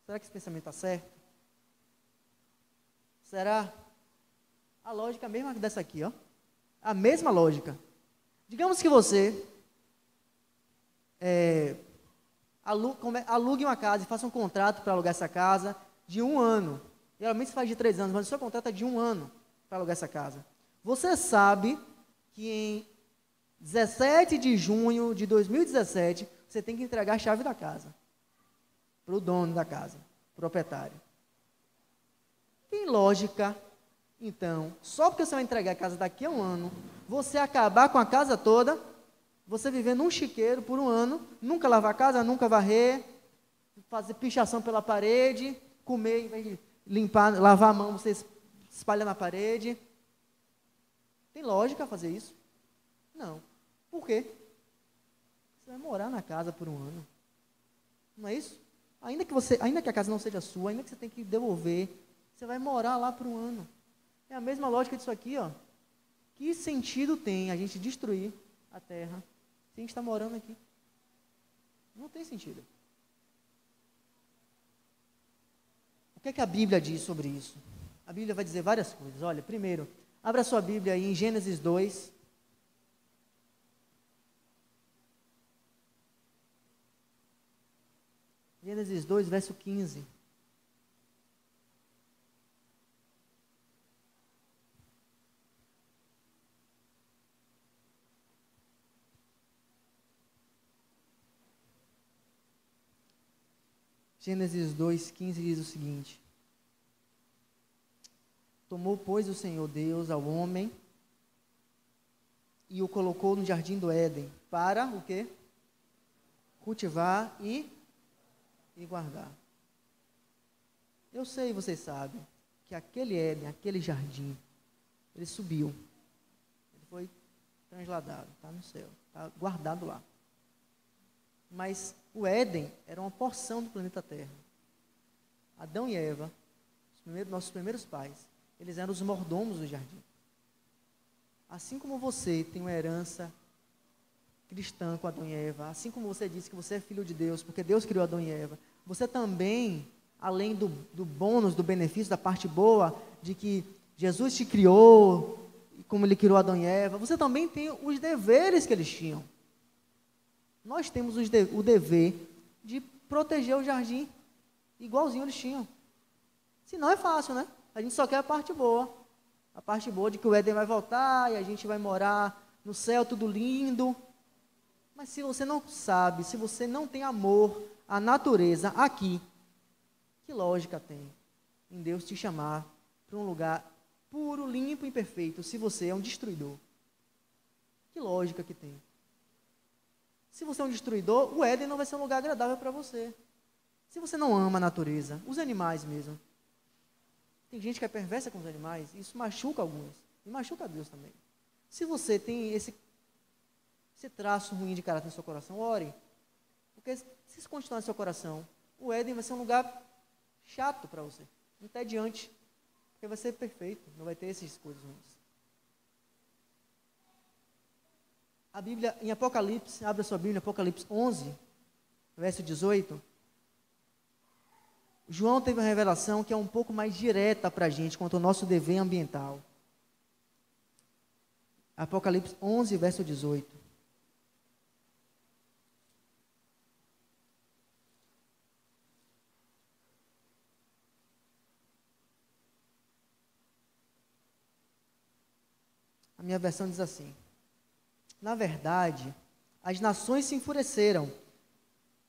Será que esse pensamento está certo? Será? A lógica mesma dessa aqui, ó. A mesma lógica. Digamos que você alugue uma casa e faça um contrato para alugar essa casa de 1 ano. Geralmente se faz de 3 anos, mas o seu contrato é de 1 ano para alugar essa casa. Você sabe que em 17 de junho de 2017, você tem que entregar a chave da casa para o dono da casa, proprietário. Tem lógica, então, só porque você vai entregar a casa daqui a 1 ano, você acabar com a casa toda, você viver num chiqueiro por 1 ano, nunca lavar a casa, nunca varrer, fazer pichação pela parede, comer, em vez de limpar, lavar a mão, você espalha na parede. Tem lógica fazer isso? Não. Por quê? Você vai morar na casa por 1 ano. Não é isso? Ainda que a casa não seja sua, ainda que você tenha que devolver, você vai morar lá por 1 ano. É a mesma lógica disso aqui, ó. Que sentido tem a gente destruir a terra se a gente está morando aqui? Não tem sentido. O que é que a Bíblia diz sobre isso? A Bíblia vai dizer várias coisas. Olha, primeiro, abra sua Bíblia aí em Gênesis 2. Gênesis 2, verso 15. Gênesis 2, 15 diz o seguinte: Tomou, pois, o Senhor Deus ao homem e o colocou no jardim do Éden para o quê? Cultivar e guardar. Eu sei, vocês sabem, que aquele Éden, aquele jardim, ele subiu. Ele foi transladado, está no céu, está guardado lá. Mas o Éden era uma porção do planeta Terra. Adão e Eva, nossos primeiros pais, eles eram os mordomos do jardim. Assim como você tem uma herança cristã com Adão e Eva, assim como você disse que você é filho de Deus, porque Deus criou Adão e Eva, você também, além do bônus, do benefício, da parte boa, de que Jesus te criou, como ele criou Adão e Eva, você também tem os deveres que eles tinham. Nós temos o dever de proteger o jardim, igualzinho eles tinham. Se não é fácil, né? A gente só quer a parte boa. A parte boa de que o Éden vai voltar e a gente vai morar no céu, tudo lindo. Mas se você não sabe, se você não tem amor à natureza aqui, que lógica tem em Deus te chamar para um lugar puro, limpo e perfeito, se você é um destruidor? Que lógica que tem? Se você é um destruidor, o Éden não vai ser um lugar agradável para você. Se você não ama a natureza, os animais mesmo. Tem gente que é perversa com os animais, isso machuca alguns, e machuca a Deus também. Se você tem esse traço ruim de caráter no seu coração, ore. Porque se isso continuar no seu coração, o Éden vai ser um lugar chato para você, entediante, porque vai ser perfeito, não vai ter essas coisas ruins. A Bíblia, em Apocalipse, abra sua Bíblia, Apocalipse 11, verso 18, João teve uma revelação que é um pouco mais direta para a gente, quanto ao nosso dever ambiental. Apocalipse 11, verso 18. A minha versão diz assim: na verdade, as nações se enfureceram.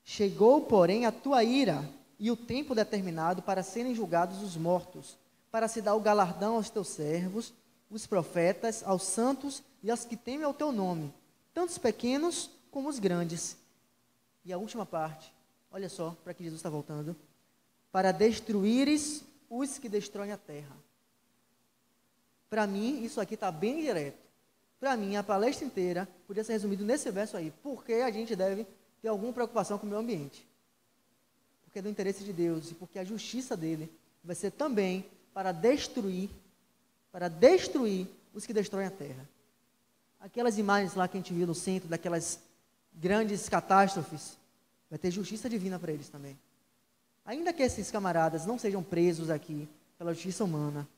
Chegou, porém, a tua ira e o tempo determinado para serem julgados os mortos, para se dar o galardão aos teus servos, os profetas, aos santos e aos que temem ao teu nome, tanto os pequenos como os grandes. E a última parte, olha só, para que Jesus está voltando: para destruíres os que destroem a terra. Para mim, isso aqui está bem direto. Para mim, a palestra inteira podia ser resumida nesse verso aí. Por que a gente deve ter alguma preocupação com o meio ambiente? Porque é do interesse de Deus e porque a justiça dele vai ser também para destruir os que destroem a terra. Aquelas imagens lá que a gente viu no centro, daquelas grandes catástrofes, vai ter justiça divina para eles também. Ainda que esses camaradas não sejam presos aqui pela justiça humana,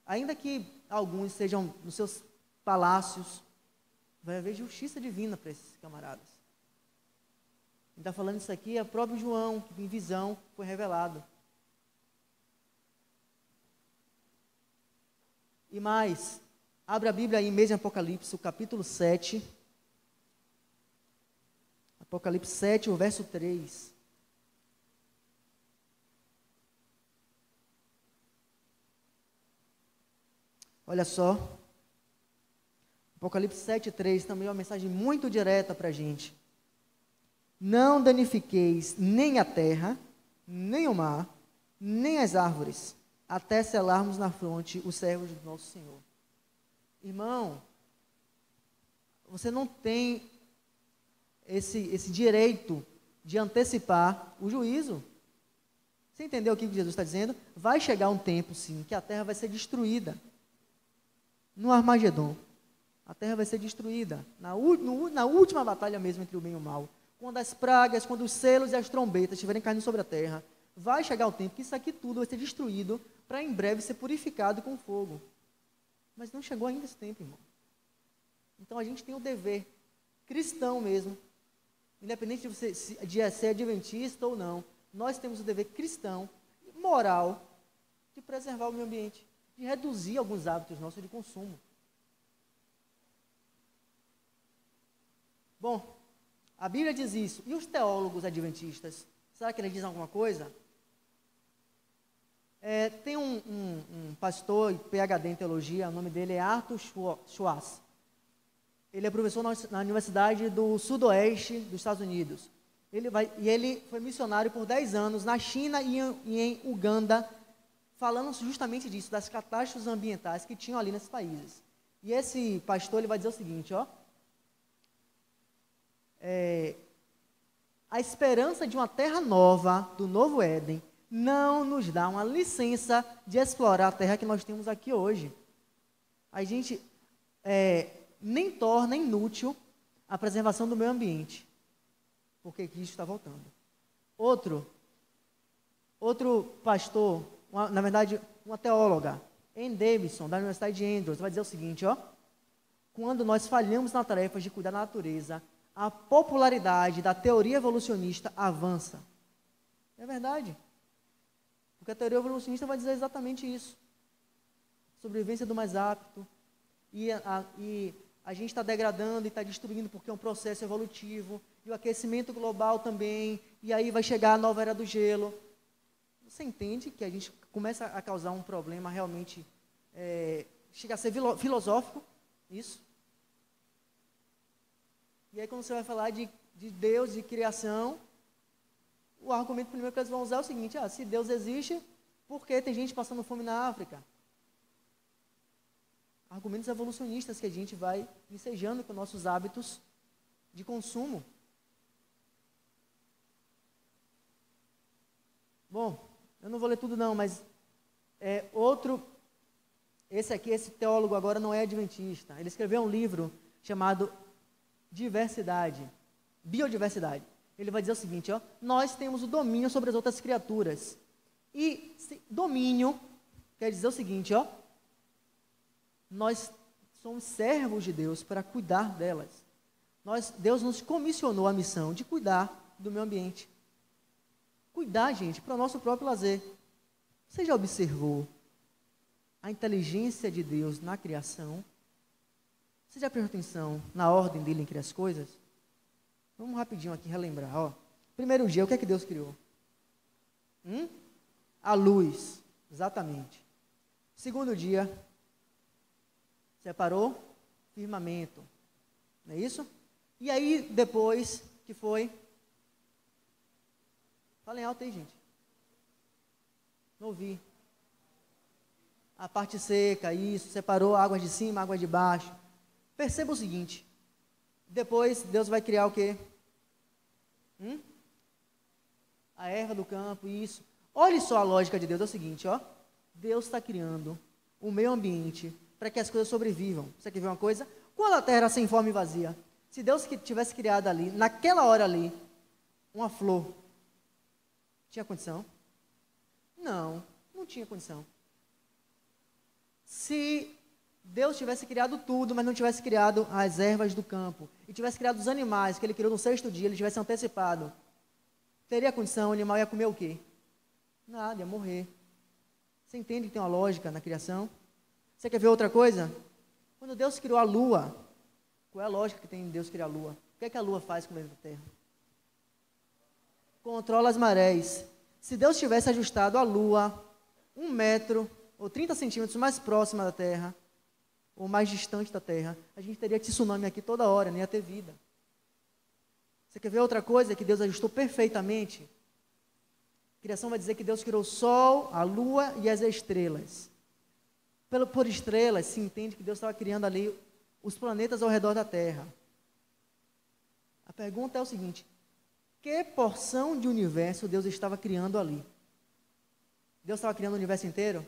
ainda que alguns sejam nos seus palácios, vai haver justiça divina para esses camaradas. Quem está falando isso aqui é o próprio João, que em visão foi revelado. E mais, abre a Bíblia aí mesmo em Apocalipse, o capítulo 7. Apocalipse 7, o verso 3. Olha só. Apocalipse 7,3 também é uma mensagem muito direta para a gente. Não danifiqueis nem a terra, nem o mar, nem as árvores, até selarmos na fronte os servos do nosso Senhor. Irmão, você não tem esse direito de antecipar o juízo. Você entendeu o que Jesus está dizendo? Vai chegar um tempo, sim, que a terra vai ser destruída. No Armagedon, a terra vai ser destruída. Na última batalha mesmo entre o bem e o mal. Quando as pragas, quando os selos e as trombetas estiverem caindo sobre a terra, vai chegar o tempo que isso aqui tudo vai ser destruído para em breve ser purificado com fogo. Mas não chegou ainda esse tempo, irmão. Então a gente tem o dever cristão mesmo, independente de você de ser adventista ou não, nós temos o dever cristão, moral, de preservar o meio ambiente, de reduzir alguns hábitos nossos de consumo. Bom, a Bíblia diz isso. E os teólogos adventistas? Será que eles dizem alguma coisa? Tem um pastor, PhD em teologia, o nome dele é Arthur Schwartz. Ele é professor na Universidade do Sudoeste dos Estados Unidos. Ele foi missionário por 10 anos na China e em Uganda, falando justamente disso, das catástrofes ambientais que tinham ali nesses países. E esse pastor ele vai dizer o seguinte, ó. A esperança de uma terra nova, do novo Éden, não nos dá uma licença de explorar a terra que nós temos aqui hoje. A gente nem torna inútil a preservação do meio ambiente, porque Cristo está voltando. Outro pastor, na verdade, uma teóloga, Anne Davidson, da Universidade de Andrews, vai dizer o seguinte, ó. Quando nós falhamos na tarefa de cuidar da natureza, a popularidade da teoria evolucionista avança. É verdade. Porque a teoria evolucionista vai dizer exatamente isso. Sobrevivência do mais apto. E a gente está degradando e está destruindo porque é um processo evolutivo. E o aquecimento global também. E aí vai chegar a nova era do gelo. Você entende que a gente começa a causar um problema realmente, chega a ser filosófico, isso. E aí quando você vai falar de Deus, de criação, o argumento primeiro que eles vão usar é o seguinte: se Deus existe, por que tem gente passando fome na África? Argumentos evolucionistas que a gente vai ensejando com nossos hábitos de consumo. Bom, eu não vou ler tudo não, mas esse teólogo agora não é adventista. Ele escreveu um livro chamado Biodiversidade. Ele vai dizer o seguinte, nós temos o domínio sobre as outras criaturas. E domínio quer dizer o seguinte, nós somos servos de Deus para cuidar delas. Deus nos comissionou a missão de cuidar do meio ambiente. Cuidar, gente, para o nosso próprio lazer. Você já observou a inteligência de Deus na criação? Você já prestou atenção na ordem dele em criar as coisas? Vamos rapidinho aqui relembrar. Primeiro dia, o que é que Deus criou? A luz, exatamente. Segundo dia, separou firmamento. Não é isso? E aí, depois, que foi? Falem alto aí, gente. Não ouvi. A parte seca, isso, separou águas de cima, águas de baixo. Perceba o seguinte, depois Deus vai criar o quê? A erva do campo, isso. Olhe só a lógica de Deus, é o seguinte, Deus está criando o meio ambiente para que as coisas sobrevivam. Você quer ver uma coisa? Quando a terra era sem forma e vazia, se Deus tivesse criado ali, naquela hora ali, uma flor, tinha condição? Não tinha condição. Se Deus tivesse criado tudo, mas não tivesse criado as ervas do campo, e tivesse criado os animais que ele criou no 6º dia, ele tivesse antecipado, teria condição, o animal ia comer o quê? Nada, ia morrer. Você entende que tem uma lógica na criação? Você quer ver outra coisa? Quando Deus criou a lua, qual é a lógica que tem em Deus criar a lua? O que é que a lua faz com o planeta Terra? Controla as marés. Se Deus tivesse ajustado a lua 1 metro ou 30 centímetros mais próxima da Terra, ou mais distante da Terra, a gente teria tsunami aqui toda hora, nem ia ter vida. Você quer ver outra coisa que Deus ajustou perfeitamente? A criação vai dizer que Deus criou o Sol, a Lua e as estrelas. Por estrelas, se entende que Deus estava criando ali os planetas ao redor da Terra. A pergunta é o seguinte: que porção de universo Deus estava criando ali? Deus estava criando o universo inteiro?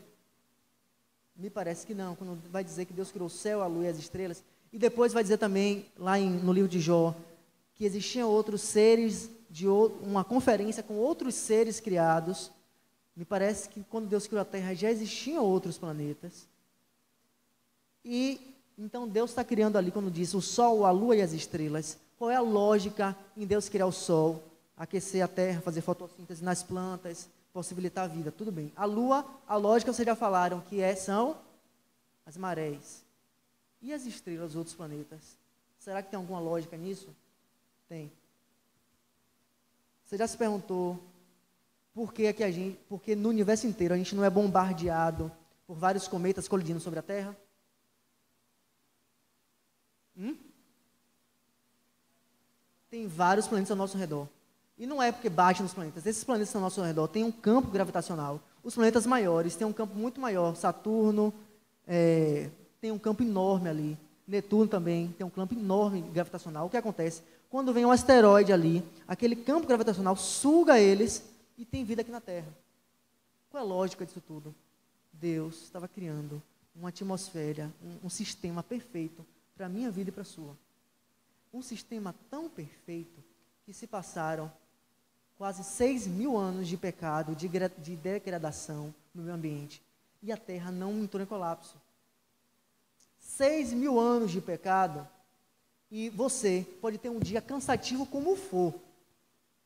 Me parece que não, quando vai dizer que Deus criou o céu, a lua e as estrelas, e depois vai dizer também, lá no livro de Jó, que existiam outros seres, uma conferência com outros seres criados. Me parece que quando Deus criou a Terra já existiam outros planetas. E então Deus está criando ali, quando diz o Sol, a Lua e as estrelas. Qual é a lógica em Deus criar o Sol, aquecer a Terra, fazer fotossíntese nas plantas, possibilitar a vida? Tudo bem. A Lua, a lógica vocês já falaram, que são as marés. E as estrelas, os outros planetas? Será que tem alguma lógica nisso? Tem. Você já se perguntou por que no universo inteiro a gente não é bombardeado por vários cometas colidindo sobre a Terra? Tem vários planetas ao nosso redor. E não é porque bate nos planetas. Esses planetas ao nosso redor têm um campo gravitacional. Os planetas maiores têm um campo muito maior. Saturno tem um campo enorme ali. Netuno também tem um campo enorme gravitacional. O que acontece? Quando vem um asteroide ali, aquele campo gravitacional suga eles e tem vida aqui na Terra. Qual é a lógica disso tudo? Deus estava criando uma atmosfera, um sistema perfeito para a minha vida e para a sua. Um sistema tão perfeito que se passaram quase 6.000 anos de pecado, de degradação no meio ambiente. E a Terra não entrou em colapso. 6.000 anos de pecado, e você pode ter um dia cansativo como for.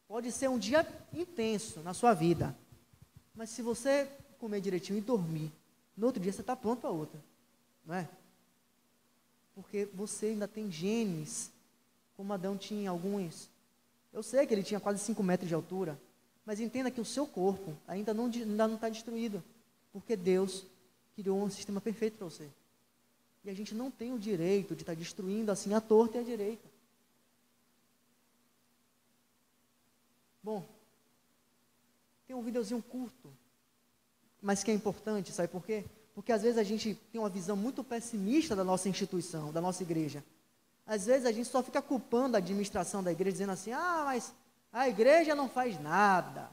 Pode ser um dia intenso na sua vida. Mas se você comer direitinho e dormir, no outro dia você está pronto para outra, não é? Porque você ainda tem genes, como Adão tinha alguns. Eu sei que ele tinha quase 5 metros de altura, mas entenda que o seu corpo ainda não está destruído, porque Deus criou um sistema perfeito para você. E a gente não tem o direito de estar destruindo assim a torta e a direita. Bom, tem um videozinho curto, mas que é importante, sabe por quê? Porque às vezes a gente tem uma visão muito pessimista da nossa instituição, da nossa igreja. Às vezes a gente só fica culpando a administração da igreja, dizendo assim, mas a igreja não faz nada.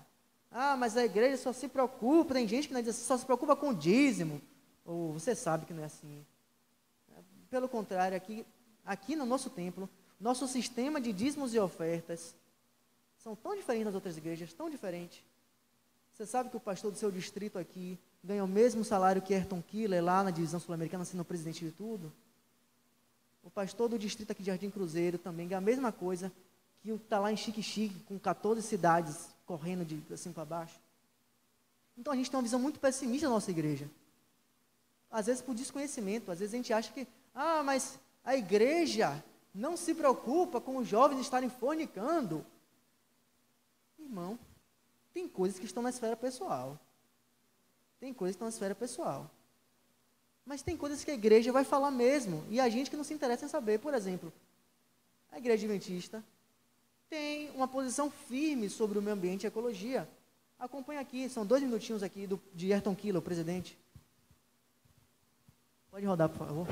Mas a igreja só se preocupa, tem gente que diz assim, só se preocupa com o dízimo. Ou você sabe que não é assim. Pelo contrário, aqui no nosso templo, nosso sistema de dízimos e ofertas são tão diferentes das outras igrejas, tão diferentes. Você sabe que o pastor do seu distrito aqui ganha o mesmo salário que Ayrton Killer lá na divisão sul-americana, sendo presidente de tudo? O pastor do distrito aqui de Jardim Cruzeiro também ganha a mesma coisa que o que está lá em Xique-Xique, com 14 cidades correndo de assim para baixo. Então a gente tem uma visão muito pessimista da nossa igreja. Às vezes por desconhecimento, às vezes a gente acha que, mas a igreja não se preocupa com os jovens estarem fornicando. Irmão, tem coisas que estão na esfera pessoal. Tem coisas que estão na esfera pessoal. Mas tem coisas que a igreja vai falar mesmo, e a gente que não se interessa em saber. Por exemplo, a igreja adventista tem uma posição firme sobre o meio ambiente e a ecologia. Acompanha aqui, são 2 minutinhos aqui de Ayrton Killer, o presidente. Pode rodar, por favor.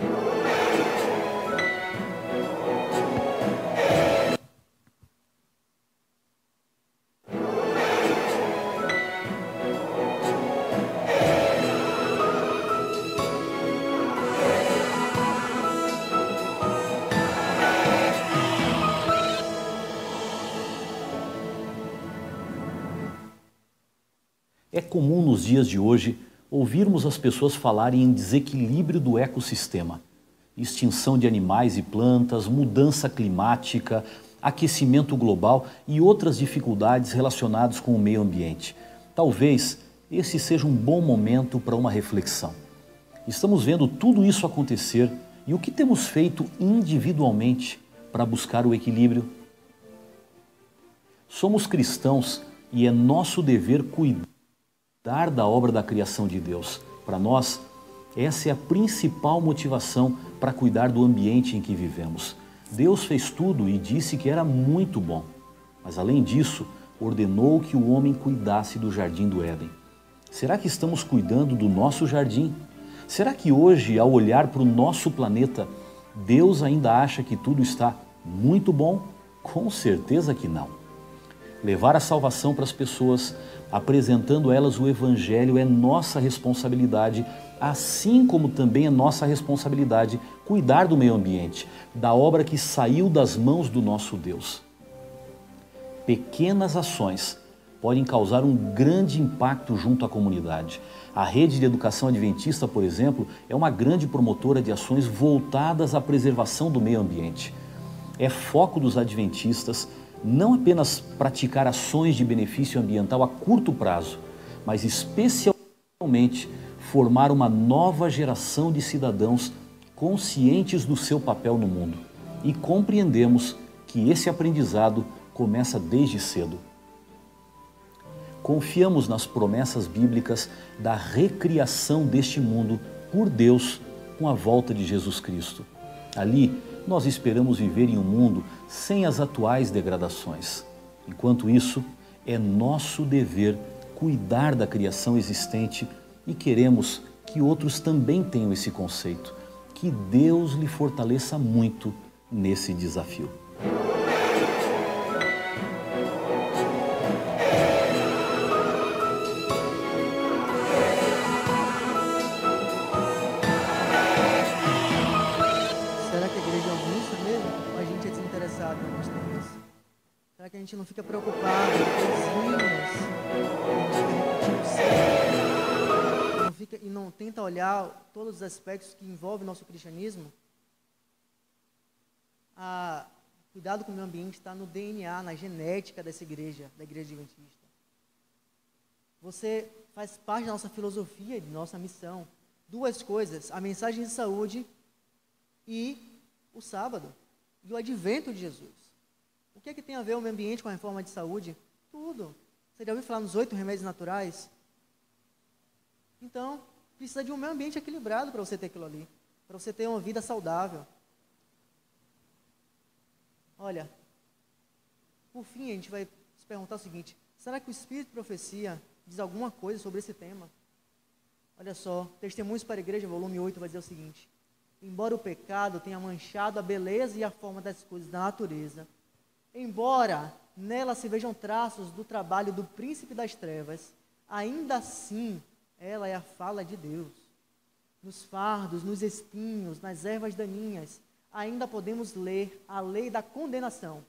É comum nos dias de hoje ouvirmos as pessoas falarem em desequilíbrio do ecossistema, extinção de animais e plantas, mudança climática, aquecimento global e outras dificuldades relacionadas com o meio ambiente. Talvez esse seja um bom momento para uma reflexão. Estamos vendo tudo isso acontecer e o que temos feito individualmente para buscar o equilíbrio? Somos cristãos e é nosso dever cuidar da obra da criação de Deus. Para nós, essa é a principal motivação para cuidar do ambiente em que vivemos. Deus fez tudo e disse que era muito bom. Mas além disso, ordenou que o homem cuidasse do jardim do Éden. Será que estamos cuidando do nosso jardim? Será que hoje, ao olhar para o nosso planeta, Deus ainda acha que tudo está muito bom? Com certeza que não. Levar a salvação para as pessoas, apresentando a elas o Evangelho, é nossa responsabilidade, assim como também é nossa responsabilidade cuidar do meio ambiente, da obra que saiu das mãos do nosso Deus. Pequenas ações podem causar um grande impacto junto à comunidade. A Rede de Educação Adventista, por exemplo, é uma grande promotora de ações voltadas à preservação do meio ambiente. É foco dos adventistas não apenas praticar ações de benefício ambiental a curto prazo, mas especialmente formar uma nova geração de cidadãos conscientes do seu papel no mundo. E compreendemos que esse aprendizado começa desde cedo. Confiamos nas promessas bíblicas da recriação deste mundo por Deus com a volta de Jesus Cristo. Ali, nós esperamos viver em um mundo sem as atuais degradações. Enquanto isso, é nosso dever cuidar da criação existente e queremos que outros também tenham esse conceito. Que Deus lhe fortaleça muito nesse desafio. Será que a gente não fica preocupado com coisinhas e não tenta olhar todos os aspectos que envolvem nosso cristianismo? Cuidado com o meio ambiente está no DNA, na genética dessa igreja, da igreja adventista. Você faz parte da nossa filosofia, de nossa missão. Duas coisas, a mensagem de saúde e o sábado, e o advento de Jesus. O que é que tem a ver o meio ambiente com a reforma de saúde? Tudo. Você já ouviu falar nos 8 remédios naturais? Então, precisa de um meio ambiente equilibrado para você ter aquilo ali, para você ter uma vida saudável. Olha, por fim, a gente vai se perguntar o seguinte: será que o Espírito de Profecia diz alguma coisa sobre esse tema? Olha só, Testemunhos para a Igreja, volume 8, vai dizer o seguinte: embora o pecado tenha manchado a beleza e a forma das coisas da natureza, embora nela se vejam traços do trabalho do príncipe das trevas, ainda assim ela é a fala de Deus. Nos fardos, nos espinhos, nas ervas daninhas, ainda podemos ler a lei da condenação.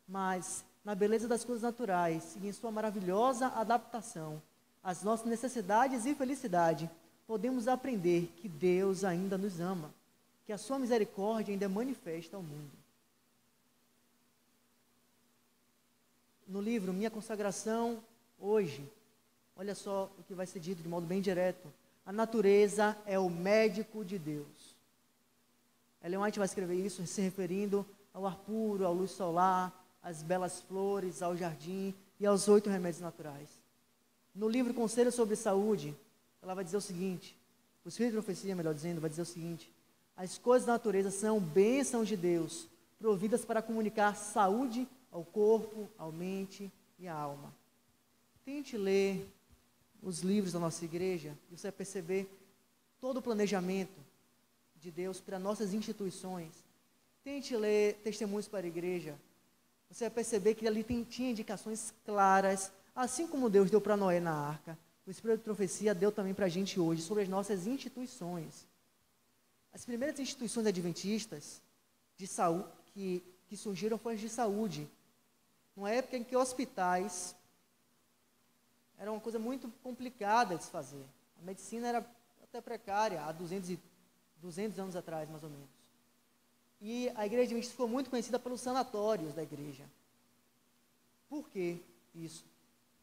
Mas, na beleza das coisas naturais e em sua maravilhosa adaptação às nossas necessidades e felicidade, podemos aprender que Deus ainda nos ama, que a sua misericórdia ainda é manifesta ao mundo. No livro Minha Consagração Hoje, olha só o que vai ser dito de modo bem direto: a natureza é o médico de Deus. Ellen White vai escrever isso se referindo ao ar puro, à luz solar, às belas flores, ao jardim e aos 8 remédios naturais. No livro Conselhos sobre Saúde, ela vai dizer o seguinte, o Espírito de Profecia, melhor dizendo, vai dizer o seguinte: as coisas da natureza são bênçãos de Deus, providas para comunicar saúde ao corpo, à mente e à alma. Tente ler os livros da nossa igreja e você vai perceber todo o planejamento de Deus para nossas instituições. Tente ler Testemunhos para a Igreja. Você vai perceber que ali tinha indicações claras, assim como Deus deu para Noé na arca. O Espírito de Profecia deu também para a gente hoje, sobre as nossas instituições. As primeiras instituições adventistas de saúde, que surgiram foram as de saúde. Numa época em que hospitais era uma coisa muito complicada de se fazer. A medicina era até precária, há 200 anos atrás, mais ou menos. E a igreja adventista ficou muito conhecida pelos sanatórios da igreja. Por que isso?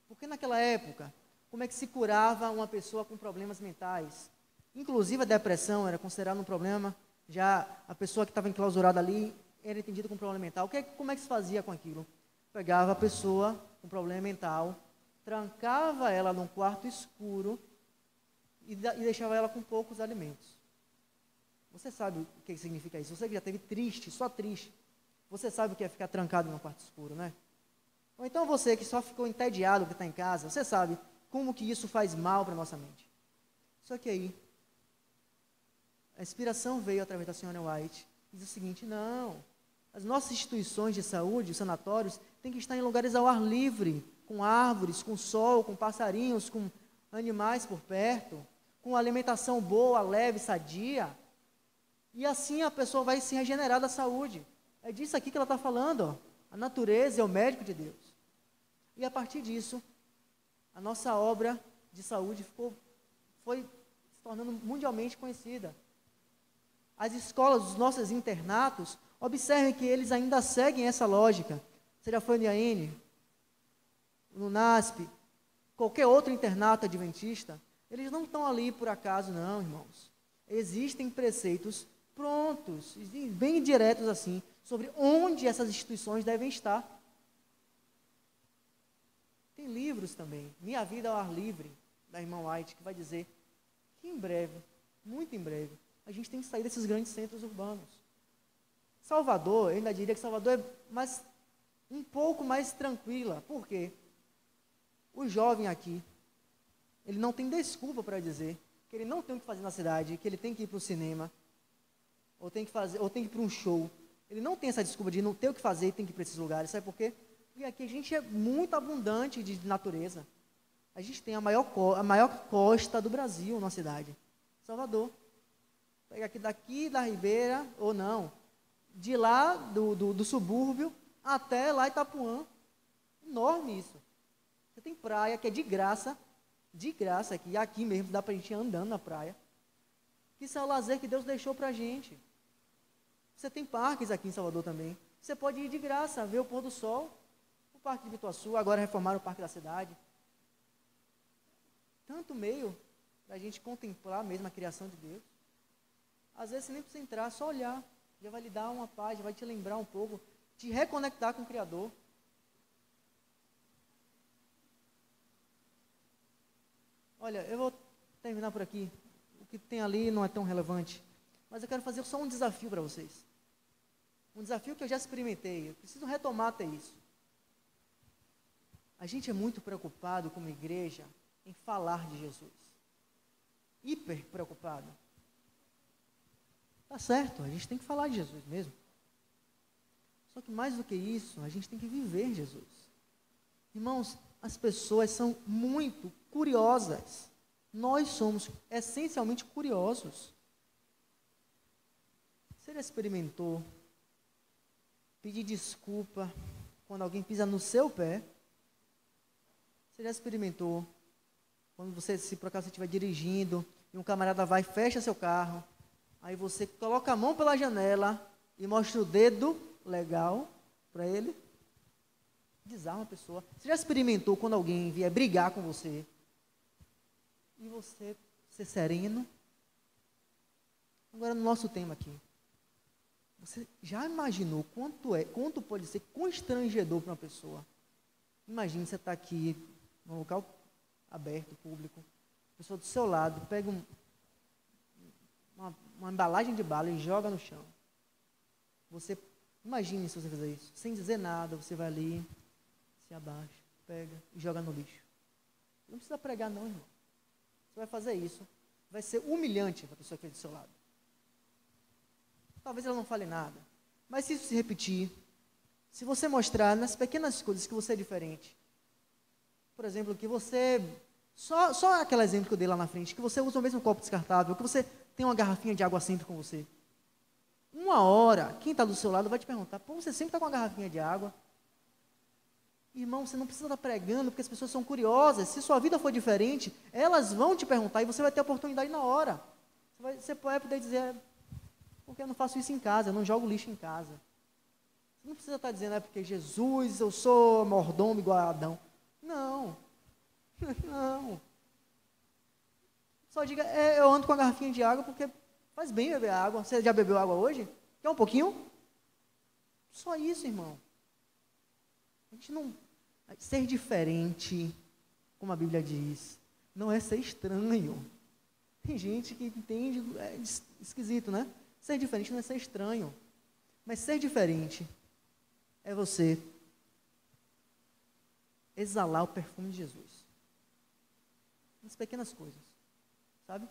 Porque naquela época, como é que se curava uma pessoa com problemas mentais? Inclusive a depressão era considerada um problema, já a pessoa que estava enclausurada ali era entendida como problema mental. Como é que se fazia com aquilo? Pegava a pessoa com problema mental, trancava ela num quarto escuro e deixava ela com poucos alimentos. Você sabe o que significa isso? Você que já esteve triste, só triste, você sabe o que é ficar trancado num quarto escuro, né? Ou então você que só ficou entediado porque está em casa, você sabe como que isso faz mal para a nossa mente. Só que aí, a inspiração veio através da senhora White e diz o seguinte: não, as nossas instituições de saúde, os sanatórios, têm que estar em lugares ao ar livre, com árvores, com sol, com passarinhos, com animais por perto, com alimentação boa, leve, sadia. E assim a pessoa vai se regenerar da saúde. É disso aqui que ela está falando, ó. A natureza é o médico de Deus. E a partir disso, a nossa obra de saúde foi se tornando mundialmente conhecida. As escolas, os nossos internatos, observem que eles ainda seguem essa lógica. Você já foi no IAN, no NASP, qualquer outro internato adventista, eles não estão ali por acaso, não, irmãos. Existem preceitos prontos, bem diretos assim, sobre onde essas instituições devem estar. Tem livros também, Minha Vida ao Ar Livre, da irmã White, que vai dizer que em breve, muito em breve, a gente tem que sair desses grandes centros urbanos. Salvador, eu ainda diria que Salvador é um pouco mais tranquila. Por quê? O jovem aqui, ele não tem desculpa para dizer que ele não tem o que fazer na cidade, que ele tem que ir para o cinema, ou tem que ir para um show. Ele não tem essa desculpa de não ter o que fazer e tem que ir para esses lugares. Sabe por quê? Porque aqui a gente é muito abundante de natureza. A gente tem a maior costa do Brasil na cidade, Salvador. Pega aqui daqui da Ribeira, ou não, de lá do subúrbio até lá Itapuã. Enorme isso. Você tem praia que é de graça aqui mesmo dá para a gente ir andando na praia. Isso é o lazer que Deus deixou para a gente. Você tem parques aqui em Salvador também. Você pode ir de graça, ver o pôr do sol. O Parque de Bituaçu, agora reformaram o Parque da Cidade. tanto meio para a gente contemplar mesmo a criação de Deus. Às vezes você nem precisa entrar, só olhar, já vai lhe dar uma paz, já vai te lembrar um pouco, te reconectar com o Criador. Olha, eu vou terminar por aqui. O que tem ali não é tão relevante, mas eu quero fazer só um desafio para vocês. Um desafio que eu já experimentei, eu preciso retomar até isso. A gente é muito preocupado como igreja em falar de Jesus. Hiper preocupado. Tá certo, a gente tem que falar de Jesus mesmo. Só que mais do que isso, a gente tem que viver Jesus. Irmãos, as pessoas são muito curiosas. Nós somos essencialmente curiosos. Você já experimentou pedir desculpa quando alguém pisa no seu pé? Você já experimentou quando você, se por acaso você estiver dirigindo e um camarada vai e fecha seu carro, aí você coloca a mão pela janela e mostra o dedo legal para ele? Desarma a pessoa. Você já experimentou quando alguém vier brigar com você e você ser sereno? Agora, no nosso tema aqui, você já imaginou quanto pode ser constrangedor para uma pessoa? Imagine você estar aqui num local aberto, público, a pessoa do seu lado pega uma embalagem de bala e joga no chão. Você, imagine se você fizer isso, sem dizer nada, você vai ali, se abaixa, pega e joga no lixo. Não precisa pregar não, irmão. Você vai fazer isso, vai ser humilhante para a pessoa que está do seu lado. Talvez ela não fale nada, mas se isso se repetir, se você mostrar nas pequenas coisas que você é diferente, por exemplo, que você, só aquele exemplo que eu dei lá na frente, que você usa o mesmo copo descartável, que você tem uma garrafinha de água sempre com você. Uma hora, quem está do seu lado vai te perguntar, pô, você sempre está com uma garrafinha de água? Irmão, você não precisa estar pregando, porque as pessoas são curiosas. Se sua vida for diferente, elas vão te perguntar e você vai ter a oportunidade na hora. Você vai poder dizer, porque eu não faço isso em casa, eu não jogo lixo em casa. Você não precisa estar dizendo, porque Jesus, eu sou mordomo igual a Adão. Não. Não. Só diga, eu ando com a garrafinha de água porque faz bem beber água. Você já bebeu água hoje? Quer um pouquinho? Só isso, irmão. A gente não... Ser diferente, como a Bíblia diz, não é ser estranho. Tem gente que entende, é esquisito, né? Ser diferente não é ser estranho. Mas ser diferente é você exalar o perfume de Jesus. Nas pequenas coisas, sabe?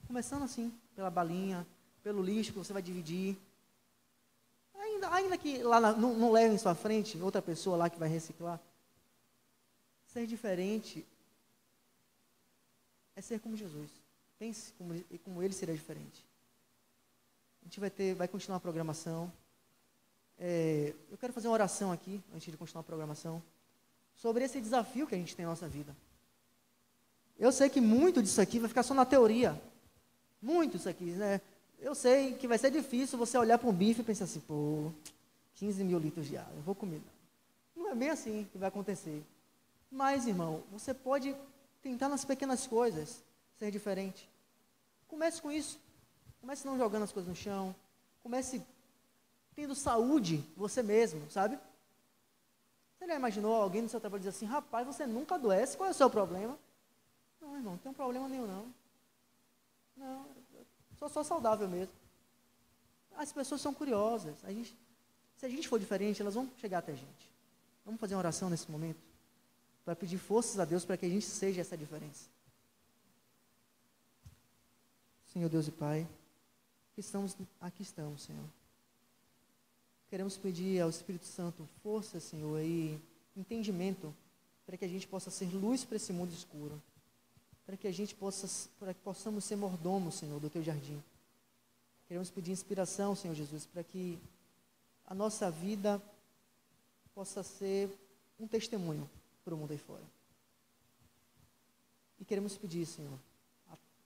Começando assim, pela balinha, pelo lixo que você vai dividir. Ainda que lá não leve em sua frente outra pessoa lá que vai reciclar. Ser diferente é ser como Jesus. Pense como ele seria diferente. A gente vai continuar a programação. Eu quero fazer uma oração aqui, antes de continuar a programação, sobre esse desafio que a gente tem na nossa vida. Eu sei que muito disso aqui vai ficar só na teoria. Muito disso aqui, né? Eu sei que vai ser difícil você olhar para um bife e pensar assim, pô, 15 mil litros de água, eu vou comer. Não é bem assim que vai acontecer. Mas, irmão, você pode tentar nas pequenas coisas ser diferente. Comece com isso. Comece não jogando as coisas no chão. Comece tendo saúde você mesmo, sabe? Você já imaginou alguém no seu trabalho dizer assim, rapaz, você nunca adoece, qual é o seu problema? Não, irmão, não tem problema nenhum, não. Não, sou só saudável mesmo. As pessoas são curiosas. Se a gente for diferente, elas vão chegar até a gente. Vamos fazer uma oração nesse momento, para pedir forças a Deus para que a gente seja essa diferença. Senhor Deus e Pai, aqui estamos, Senhor. Queremos pedir ao Espírito Santo força, Senhor, e entendimento para que a gente possa ser luz para esse mundo escuro. Para que possamos ser mordomos, Senhor, do Teu jardim. Queremos pedir inspiração, Senhor Jesus, para que a nossa vida possa ser um testemunho para o mundo aí fora. E queremos pedir, Senhor,